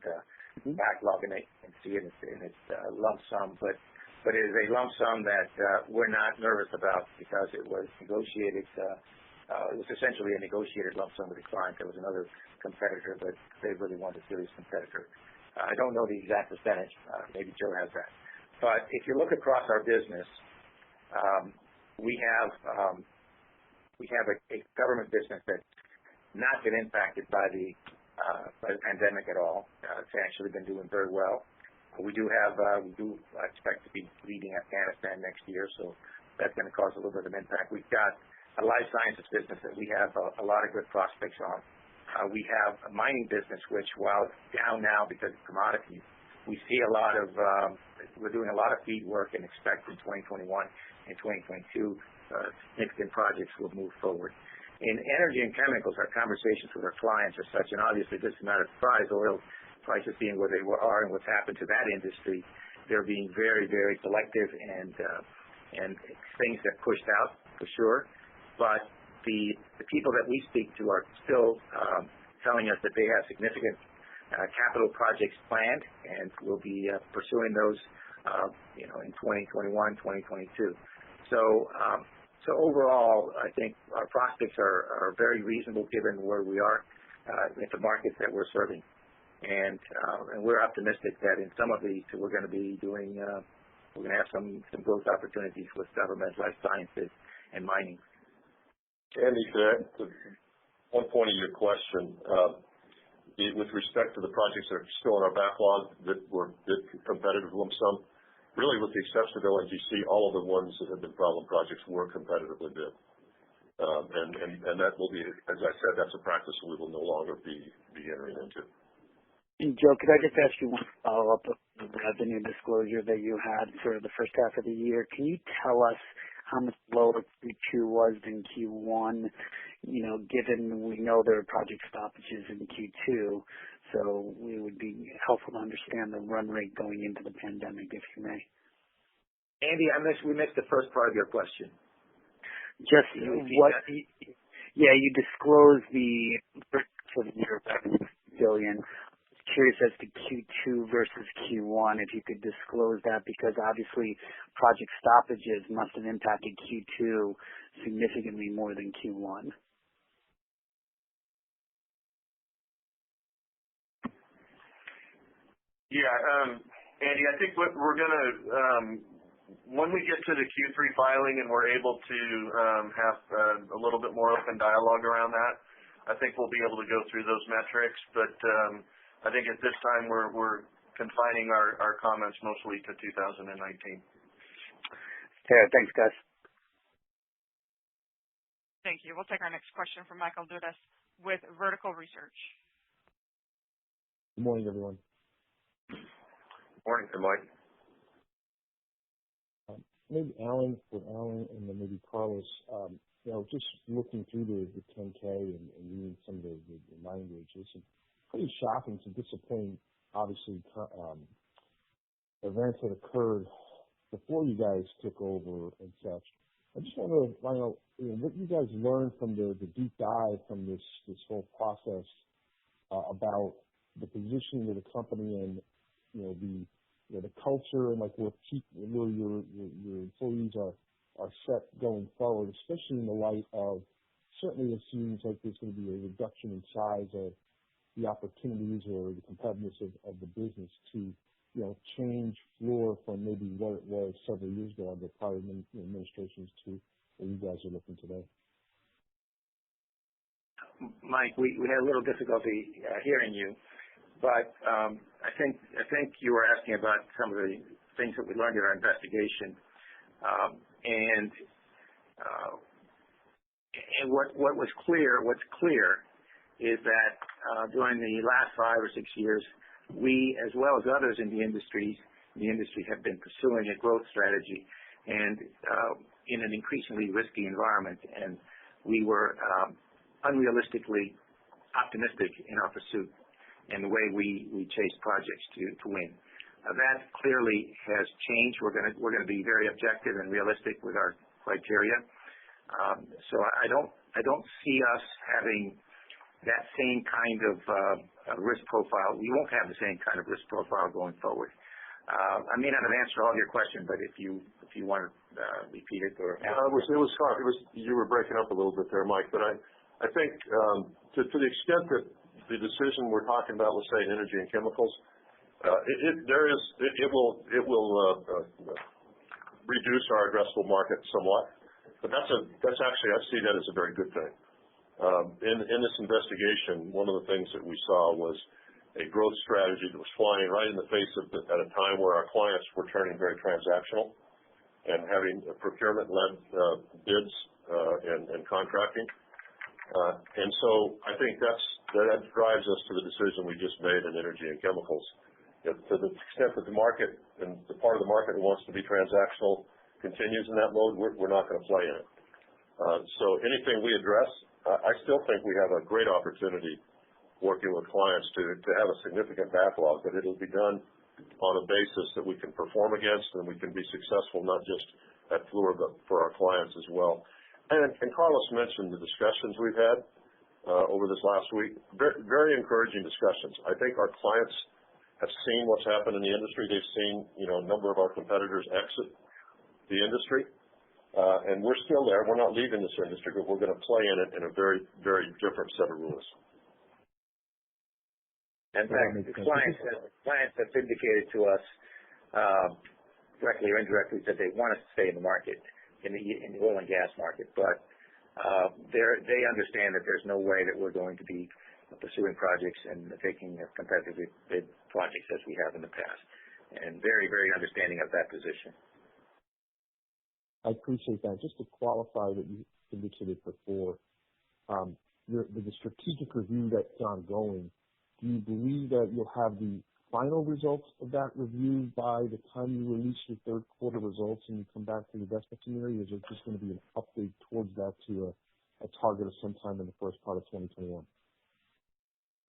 backlog, and see it in its lump sum, but it is a lump sum that we're not nervous about because it was negotiated. It was essentially a negotiated lump sum with the client. There was another competitor, but they really wanted a serious competitor. I don't know the exact percentage. Maybe Joe has that. But if you look across our business, we have a government business that's not been impacted by the pandemic at all. It's actually been doing very well. We do expect to be leading Afghanistan next year, so that's going to cause a little bit of an impact. We've got a life sciences business that we have a lot of good prospects on. We have a mining business, which, while it's down now because of commodities, we see we're doing a lot of feed work and expect in 2021 and 2022 significant projects will move forward. In energy and chemicals, our conversations with our clients are such, and obviously this is not a surprise, oil prices being where they are and what's happened to that industry, they're being very, very selective and things have pushed out for sure. But the people that we speak to are still telling us that they have significant capital projects planned and will be pursuing those in 2021, 2022. So overall, I think our prospects are very reasonable given where we are in the markets that we're serving, and we're optimistic that in some of these we're going to be doing. We're going to have some growth opportunities with government, life sciences, and mining. Andy, to one point of your question, with respect to the projects that are still in our backlog that were competitive lump sum. Really, with the exception of LNGC, all of the ones that have been problem projects were competitively bid. And that will be, as I said, that's a practice we will no longer be entering into. And Joe, could I just ask you one follow-up revenue disclosure that you had for the first half of the year. Can you tell us how much lower Q2 was than Q1? Given we know there are project stoppages in Q2, so it would be helpful to understand the run rate going into the pandemic, if you may. Andy, we missed the first part of your question. Just what? Yeah, you disclosed the for the year billion. Curious as to Q2 versus Q1, if you could disclose that, because obviously project stoppages must have impacted Q2 significantly more than Q1. Yeah, Andy, I think what we're going to, when we get to the Q3 filing and we're able to have a little bit more open dialogue around that, I think we'll be able to go through those metrics. But I think at this time we're confining our comments mostly to 2019. Okay, thanks, guys. Thank you. We'll take our next question from Michael Dudas with Vertical Research. Good morning, everyone. Morning, Mike. Maybe Alan, and then maybe Carlos. Just looking through the 10K and reading some of the language, there's some pretty shocking, some disappointing, obviously, events that occurred before you guys took over and such. I just want to find out what you guys learned from the deep dive from this whole process about the positioning of the company and the culture and like where your employees are set going forward, especially in the light of certainly it seems like there's going to be a reduction in size of the opportunities or the competitiveness of the business to change Fluor from maybe what it was several years ago under prior administrations to where you guys are looking today. Mike, we had a little difficulty hearing you, but I think you were asking about some of the things that we learned in our investigation, and what's clear is that during the last 5 or 6 years, we, as well as others in the industry, have been pursuing a growth strategy, and in an increasingly risky environment, and we were unrealistically optimistic in our pursuit and the way we chase projects to win. That clearly has changed. We're going to be very objective and realistic with our criteria. So I don't see us having that same kind of risk profile. We won't have the same kind of risk profile going forward. I may not have answered all your question, but if you want to repeat it or it was hard. You were breaking up a little bit there, Mike. But I think to the extent that the decision we're talking about, let's say in energy and chemicals, it will reduce our addressable market somewhat. But that's actually, I see that as a very good thing. In this investigation, one of the things that we saw was a growth strategy that was flying right in the face of at a time where our clients were turning very transactional and having procurement-led bids and contracting. And so I think that drives us to the decision we just made in energy and chemicals. To the extent that the market and the part of the market that wants to be transactional continues in that mode, we're not going to play in it. So anything we address, I still think we have a great opportunity working with clients to have a significant backlog, but it'll be done on a basis that we can perform against and we can be successful not just at Fluor but for our clients as well. And Carlos mentioned the discussions we've had over this last week. Very, very encouraging discussions. I think our clients have seen what's happened in the industry. They've seen a number of our competitors exit the industry. And we're still there. We're not leaving this industry, but we're going to play in it in a very, very different set of rules. In fact, the clients have indicated to us, directly or indirectly, that they want us to stay in the market, in the oil and gas market. But they understand that there's no way that we're going to be pursuing projects and taking competitive bid projects as we have in the past. And very, very understanding of that position. I appreciate that. Just to qualify what you indicated before, the strategic review that's ongoing, do you believe that you'll have the final results of that review by the time you release your third quarter results and you come back to the investment community? Or is it just going to be an update towards that to a target of sometime in the first part of 2021?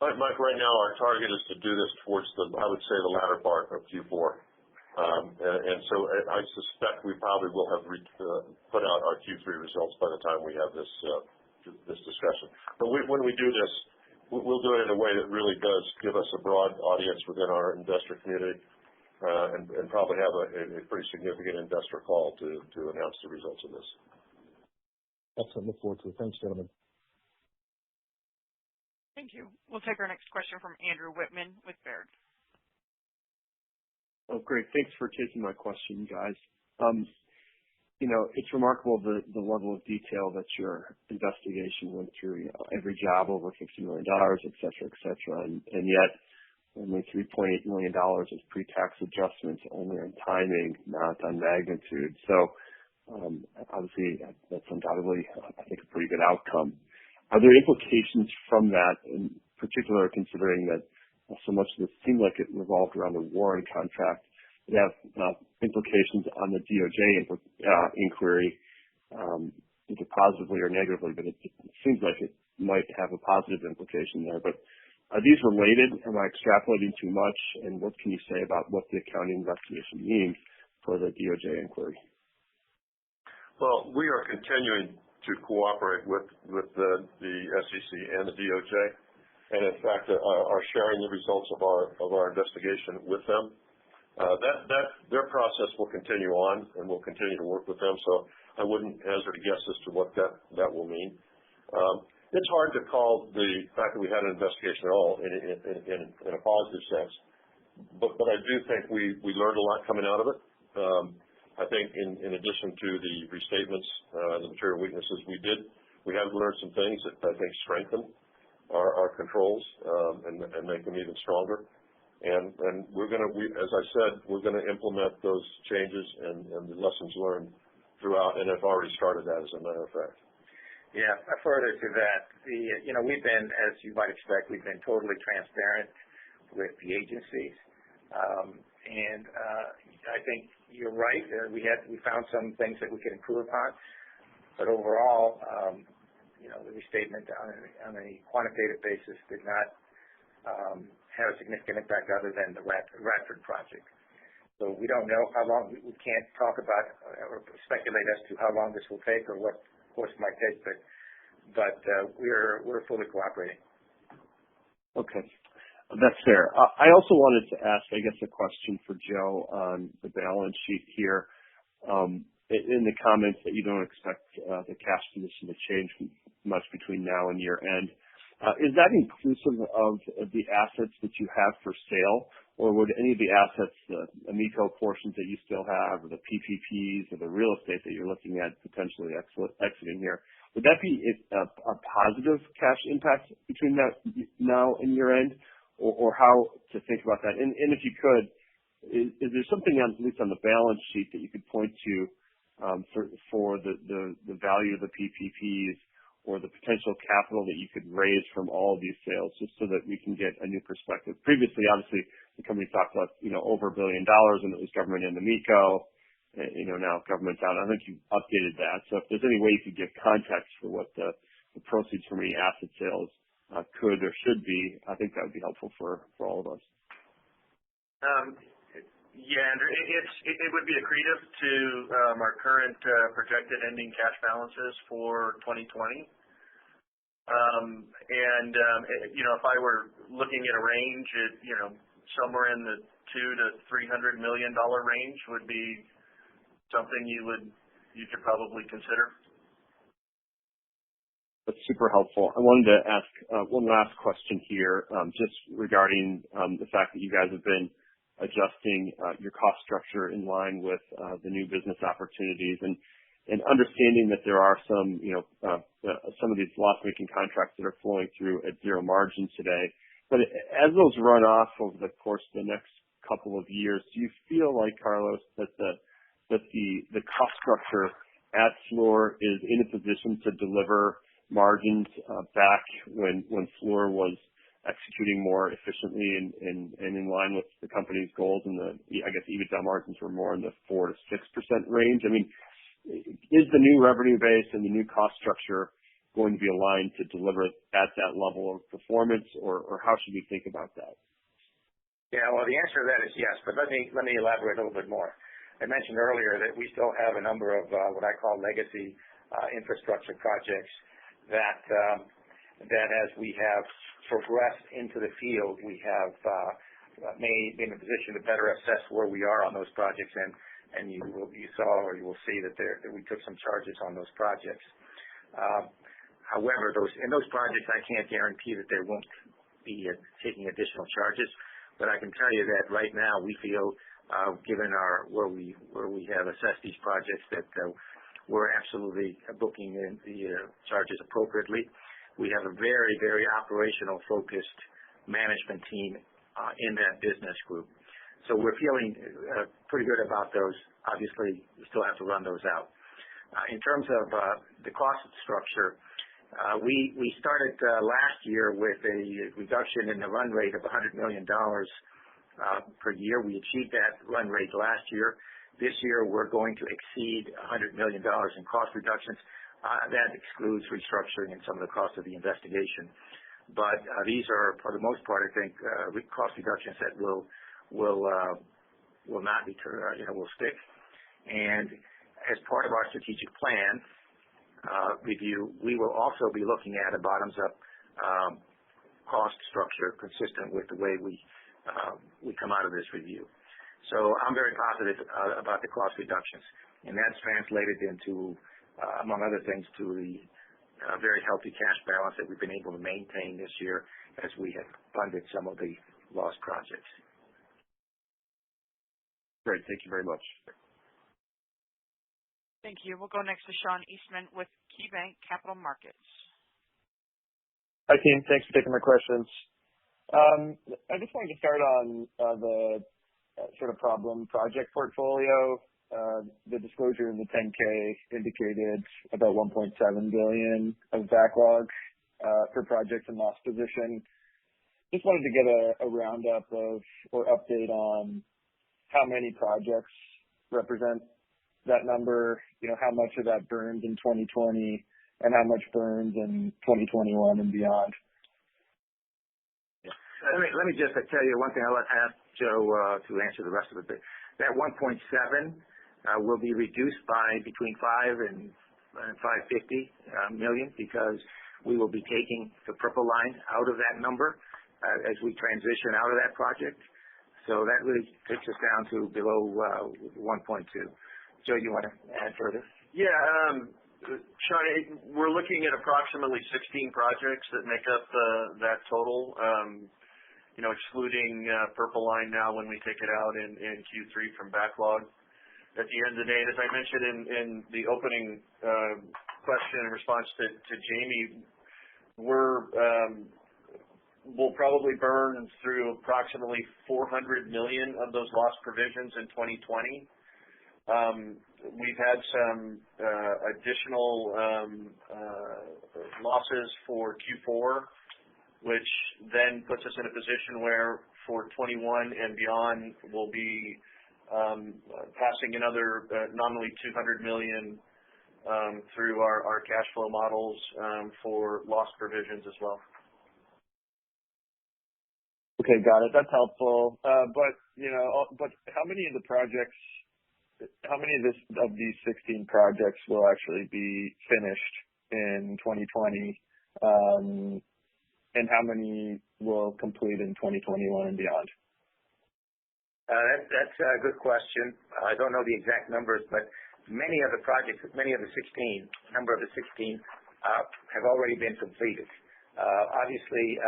Mike, right now our target is to do this towards I would say the latter part of Q4. And so I suspect we probably will have put out our Q3 results by the time we have this discussion. But when we do this, we'll do it in a way that really does give us a broad audience within our investor community, and probably have a pretty significant investor call to announce the results of this. Excellent. Look forward to it. Thanks, gentlemen. Thank you. We'll take our next question from Andrew Whitman with Baird. Oh, great. Thanks for taking my question, guys. It's remarkable the level of detail that your investigation went through. Every job over $50 million, et cetera, and yet only $3.8 million is pre-tax adjustments, only on timing, not on magnitude. So obviously that's undoubtedly, I think, a pretty good outcome. Are there implications from that, in particular, considering that so much of this seemed like it revolved around the Warren contract? It have implications on the DOJ inquiry, either positively or negatively, but it seems like it might have a positive implication there. But are these related? Am I extrapolating too much? And what can you say about what the accounting investigation means for the DOJ inquiry? Well, we are continuing to cooperate with the SEC and the DOJ, and in fact are sharing the results of our investigation with them. Their process will continue on, and we'll continue to work with them. So I wouldn't hazard a guess as to what that will mean. It's hard to call the fact that we had an investigation at all in a positive sense, but I do think we learned a lot coming out of it. I think in addition to the restatements, the material weaknesses, we have learned some things that I think strengthen our controls and make them even stronger. And as I said, we're going to implement those changes and the lessons learned throughout, and have already started that, as a matter of fact. Yeah, further to that, we've been, as you might expect, we've been totally transparent with the agencies, and I think you're right. We found some things that we could improve on, but overall, the restatement on a quantitative basis did not have a significant impact other than the Radford project. So we don't know how long. We can't talk about or speculate as to how long this will take or what course it might take, but we're fully cooperating. Okay, that's fair. I also wanted to ask, I guess, a question for Joe on the balance sheet here. In the comments that you don't expect the cash position to change much between now and year end. Is that inclusive of the assets that you have for sale, or would any of the assets, the Amico portions that you still have, or the PPPs, or the real estate that you're looking at potentially exiting here, would that be a positive cash impact between now and year end, or how to think about that? And if you could, is there something at least on the balance sheet that you could point to for the value of the PPPs, or the potential capital that you could raise from all of these sales, just so that we can get a new perspective? Previously, obviously, the company talked about, over $1 billion, and it was government and Amico. Now government's out. I think you updated that. So if there's any way you could give context for what the proceeds from any asset sales could or should be, I think that would be helpful for all of us. Yeah, Andrew, it would be accretive to our current projected ending cash balances for 2020. If I were looking at a range, somewhere in the $200 to $300 million range would be something you could probably consider. That's super helpful. I wanted to ask one last question here, just regarding the fact that you guys have been adjusting your cost structure in line with the new business opportunities, and understanding that there are some of these loss-making contracts that are flowing through at zero margin today. But as those run off over the course of the next couple of years, do you feel like, Carlos, that the cost structure at Fluor is in a position to deliver margins back when Fluor was executing more efficiently and in line with the company's goals, and I guess EBITDA margins were more in the 4 to 6% range. I mean, is the new revenue base and the new cost structure going to be aligned to deliver at that level of performance, or how should we think about that? Yeah, well, the answer to that is yes, but let me elaborate a little bit more. I mentioned earlier that we still have a number of what I call legacy infrastructure projects that as we have progressed into the field, we have been in a position to better assess where we are on those projects, and you saw or you will see that we took some charges on those projects. However, in those projects, I can't guarantee that they won't be taking additional charges, but I can tell you that right now we feel, given where we have assessed these projects, that we're absolutely booking in the charges appropriately. We have a very, very operational focused management team in that business group. So we're feeling pretty good about those. Obviously, we still have to run those out. In terms of the cost structure, we started last year with a reduction in the run rate of $100 million per year. We achieved that run rate last year. This year, we're going to exceed $100 million in cost reductions. That excludes restructuring and some of the costs of the investigation. But these are, for the most part, I think, cost reductions that will not be, will stick. And as part of our strategic plan review, we will also be looking at a bottoms-up cost structure consistent with the way we come out of this review. So I'm very positive about the cost reductions, and that's translated into, among other things, to the very healthy cash balance that we've been able to maintain this year as we have funded some of the lost projects. Great. Thank you very much. Thank you. We'll go next to Sean Eastman with KeyBanc Capital Markets. Hi, team. Thanks for taking my questions. I just wanted to start on the sort of problem project portfolio. The disclosure in the 10K indicated about $1.7 billion of backlog for projects in loss position. Just wanted to get a roundup of or update on how many projects represent that number, how much of that burned in 2020 and how much burns in 2021 and beyond. Let me just tell you one thing. I'll ask Joe to answer the rest of it. That 1.7 will be reduced by between 5 and 550 million because we will be taking the purple line out of that number as we transition out of that project. So that really takes us down to below 1.2. Joe, you want to add further? Yeah, Sean, we're looking at approximately 16 projects that make up that total. Excluding purple line now when we take it out in Q3 from backlog. At the end of the day, as I mentioned in the opening question in response to Jamie, we'll probably burn through approximately 400 million of those lost provisions in 2020. We've had some additional losses for Q4, which then puts us in a position where for 21 and beyond we'll be passing another nominally 200 million through our cash flow models for loss provisions as well. Okay, got it. That's helpful. But how many of the projects, how many of these 16 projects will actually be finished in 2020? And how many will complete in 2021 and beyond? That's a good question. I don't know the exact numbers, but many of the projects, number of the 16 have already been completed. Obviously,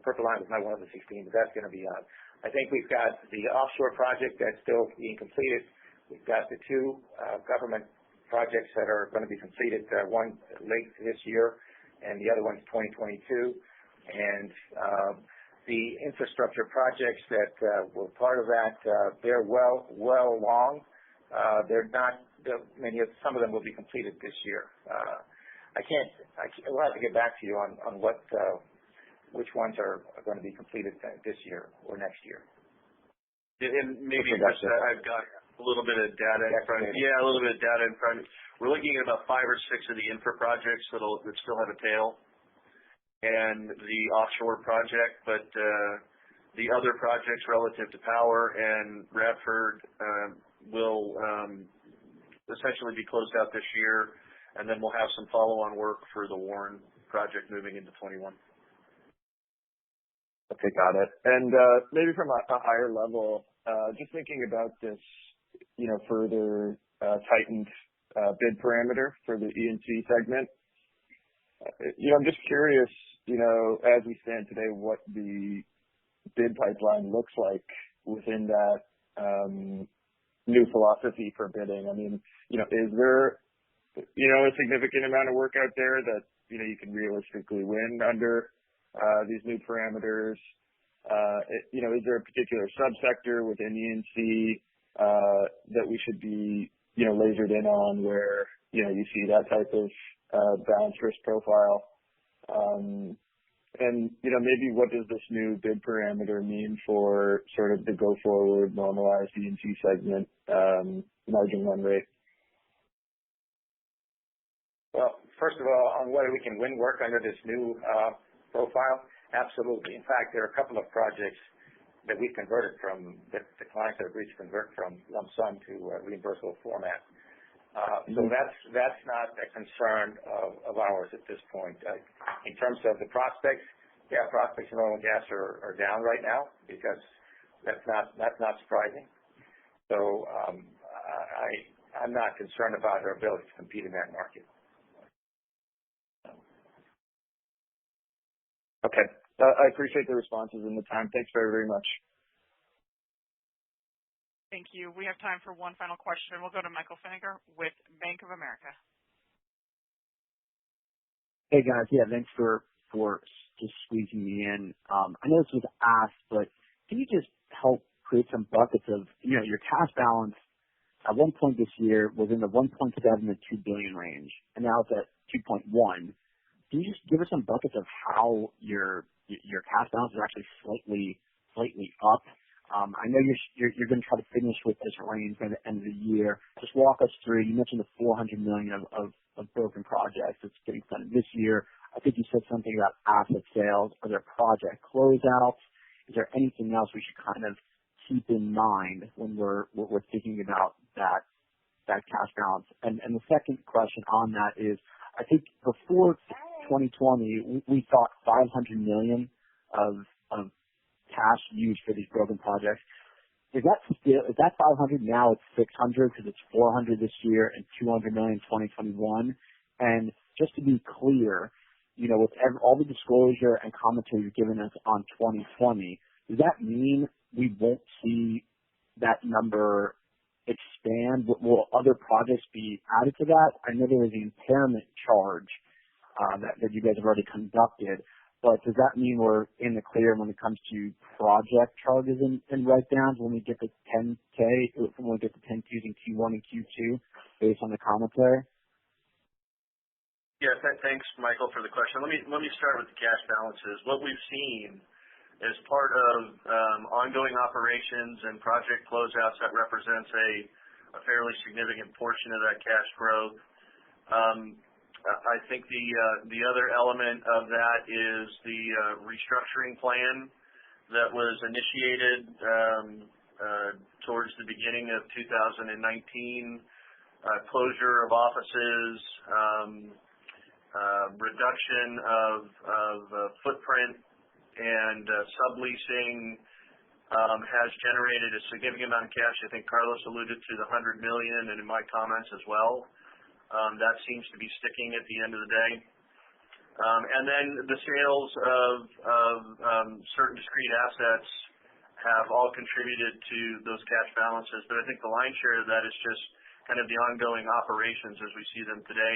Purple Line was not one of the 16, but that's going to be out. I think we've got the offshore project that's still being completed. We've got the two government projects that are going to be completed, one late this year and the other one's 2022. And the infrastructure projects that were part of that, they're well along. They're not some of them will be completed this year. We'll have to get back to you on what which ones are going to be completed this year or next year. And maybe I've got a little bit of data in front of me. Yeah, a little bit of data in front of me. We're looking at about 5 or 6 of the infra projects that still have a tail, and the offshore project, but the other projects relative to power and Radford will essentially be closed out this year, and then we'll have some follow-on work for the Warren project moving into 21. Okay, got it. And maybe from a higher level, just thinking about this, further tightened bid parameter for the E&C segment. I'm just curious, as we stand today, what the bid pipeline looks like within that new philosophy for bidding. I mean, is there, a significant amount of work out there that, you can realistically win under these new parameters? Is there a particular subsector within E&C that we should be, lasered in on where, you see that type of balanced risk profile? And, maybe what does this new bid parameter mean for sort of the go-forward normalized E&C segment margin run rate? Well, first of all, on whether we can win work under this new profile, absolutely. In fact, there are a couple of projects that we converted from, that the clients have agreed to convert from lump sum to reimbursable format. So that's not a concern of ours at this point. In terms of the prospects, prospects in oil and gas are down right now because that's not surprising. So I'm not concerned about our ability to compete in that market. Okay. I appreciate the responses and the time. Thanks very, very much. Thank you. We have time for one final question. We'll go to Michael Feniger with Bank of America. Hey, guys. Yeah, thanks for just squeezing me in. I know this was asked, but can you just help create some buckets of, your cash balance at one point this year was in the 1.7 to 2 billion range, and now it's at 2.1. Can you just give us some buckets of how your cash balance is actually slightly up? I know you're going to try to finish with this range by the end of the year. Just walk us through. You mentioned the $400 million of broken projects that's getting done this year. I think you said something about asset sales. Are there project closeouts? Is there anything else we should kind of keep in mind when we're thinking about that cash balance? And the second question on that is, I think before 2020, we thought $500 million of cash used for these broken projects. Is that 500 now? It's 600 because it's 400 this year and 200 million in 2021. And just to be clear, with all the disclosure and commentary you've given us on 2020, does that mean we won't see that number expand? Will other projects be added to that? I know there was the impairment charge that you guys have already conducted, but does that mean we're in the clear when it comes to project charges and write-downs when we get the 10K, when we get the 10Qs in Q1 and Q2 based on the commentary? Yeah, thanks, Michael, for the question. Let me start with the cash balances. What we've seen as part of ongoing operations and project closeouts, that represents a fairly significant portion of that cash growth. I think the other element of that is the restructuring plan that was initiated towards the beginning of 2019, closure of offices, reduction of footprint, and subleasing has generated a significant amount of cash. I think Carlos alluded to the $100 million, and in my comments as well. That seems to be sticking at the end of the day. And then the sales of certain discrete assets have all contributed to those cash balances. But I think the lion's share of that is just kind of the ongoing operations as we see them today,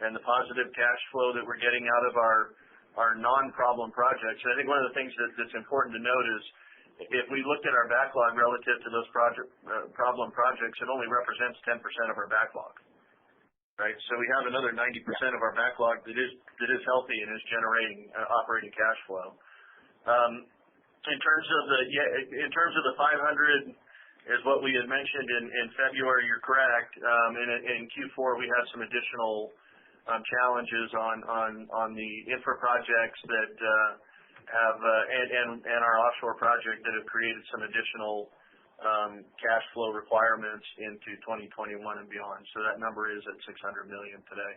and the positive cash flow that we're getting out of our non-problem projects. And I think one of the things that's important to note is if we looked at our backlog relative to those problem projects, it only represents 10% of our backlog. right? So we have another 90% of our backlog that is healthy and is generating operating cash flow. In terms of the 500 is what we had mentioned in February. You're correct. In Q4 we had some additional challenges on the infra projects that have and our offshore project that have created some additional cash flow requirements into 2021 and beyond. So that number is at $600 million today.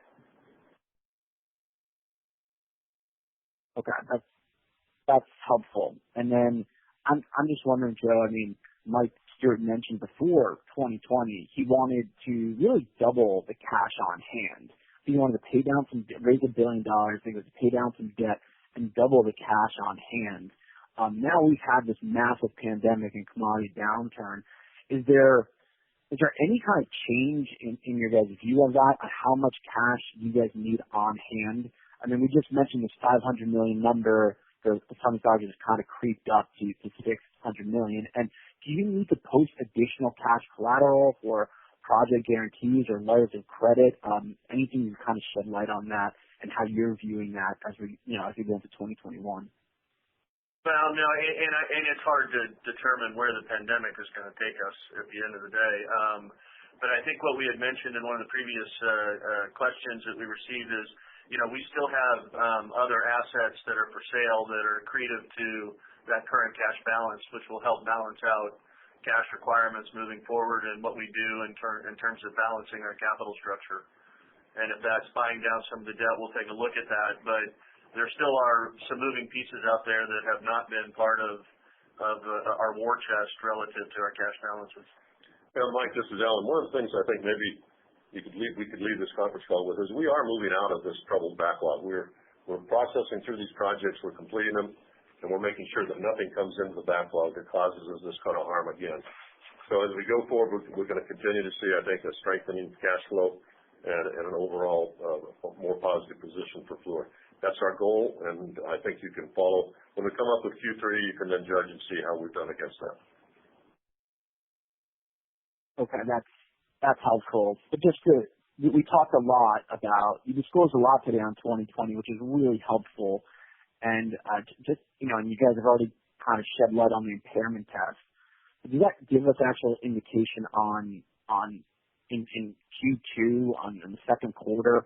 Okay, that's helpful. And then I'm just wondering, Joe. I mean, Mike Stewart mentioned before 2020 he wanted to really double the cash on hand. He wanted to pay down raise $1 billion. I think it was to pay down some debt and double the cash on hand. Now we've had this massive pandemic and commodity downturn. Is there any kind of change in your guys' view of that, on how much cash you guys need on hand? I mean, we just mentioned this $500 million number. The funding target has kind of creeped up to $600 million. And do you need to post additional cash collateral for project guarantees or letters of credit? Anything you kind of shed light on that and how you're viewing that as we go into 2021? Well, no, and it's hard to determine where the pandemic is going to take us at the end of the day. But I think what we had mentioned in one of the previous questions that we received is, we still have other assets that are for sale that are accretive to that current cash balance, which will help balance out cash requirements moving forward and what we do in terms of balancing our capital structure. And if that's buying down some of the debt, we'll take a look at that. But there still are some moving pieces out there that have not been part of our war chest relative to our cash balances. Yeah, Mike, this is Alan. One of the things I think maybe we could leave this conference call with is we are moving out of this troubled backlog. We're processing through these projects, we're completing them, and we're making sure that nothing comes into the backlog that causes us this kind of harm again. So as we go forward, we're going to continue to see, I think, a strengthening cash flow and an overall more positive position for Fluor. That's our goal, and I think you can follow. When we come up with Q3, you can then judge and see how we've done against that. Okay, that's helpful. But we talked a lot about, you disclosed a lot today on 2020, which is really helpful. And and you guys have already kind of shed light on the impairment test. Does that give us actual indication in Q2 on the second quarter?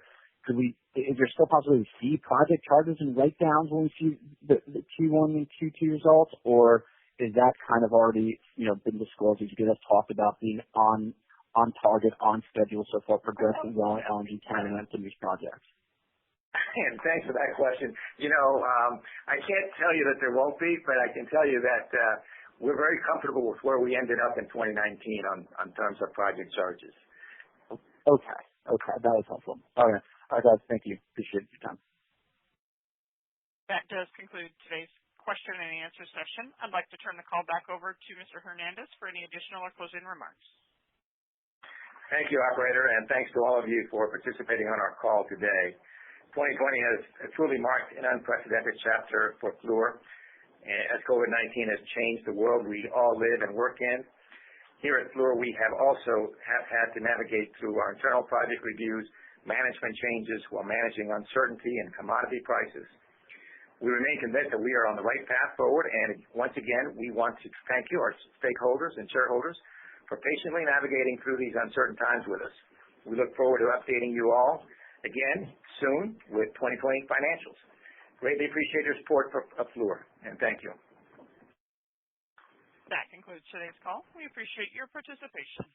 Is there still possibility to see project charges and write-downs when we see the Q1 and Q2 results, or is that kind of already been disclosed as you guys talked about being on target, on schedule so far, progressing well in LNG Canada and some of these projects? And thanks for that question. I can't tell you that there won't be, but I can tell you that we're very comfortable with where we ended up in 2019 on terms of project charges. Okay, that was helpful. All right, guys, thank you. Appreciate your time. That does conclude today's question and answer session. I'd like to turn the call back over to Mr. Hernandez for any additional or closing remarks. Thank you, operator, and thanks to all of you for participating on our call today. 2020 has truly marked an unprecedented chapter for Fluor, as COVID-19 has changed the world we all live and work in. Here at Fluor, we have had to navigate through our internal project reviews, management changes while managing uncertainty in commodity prices. We remain convinced that we are on the right path forward, and once again, we want to thank you, our stakeholders and shareholders, for patiently navigating through these uncertain times with us. We look forward to updating you all again soon with 2020 financials. Greatly appreciate your support of Fluor, and thank you. That concludes today's call. We appreciate your participation.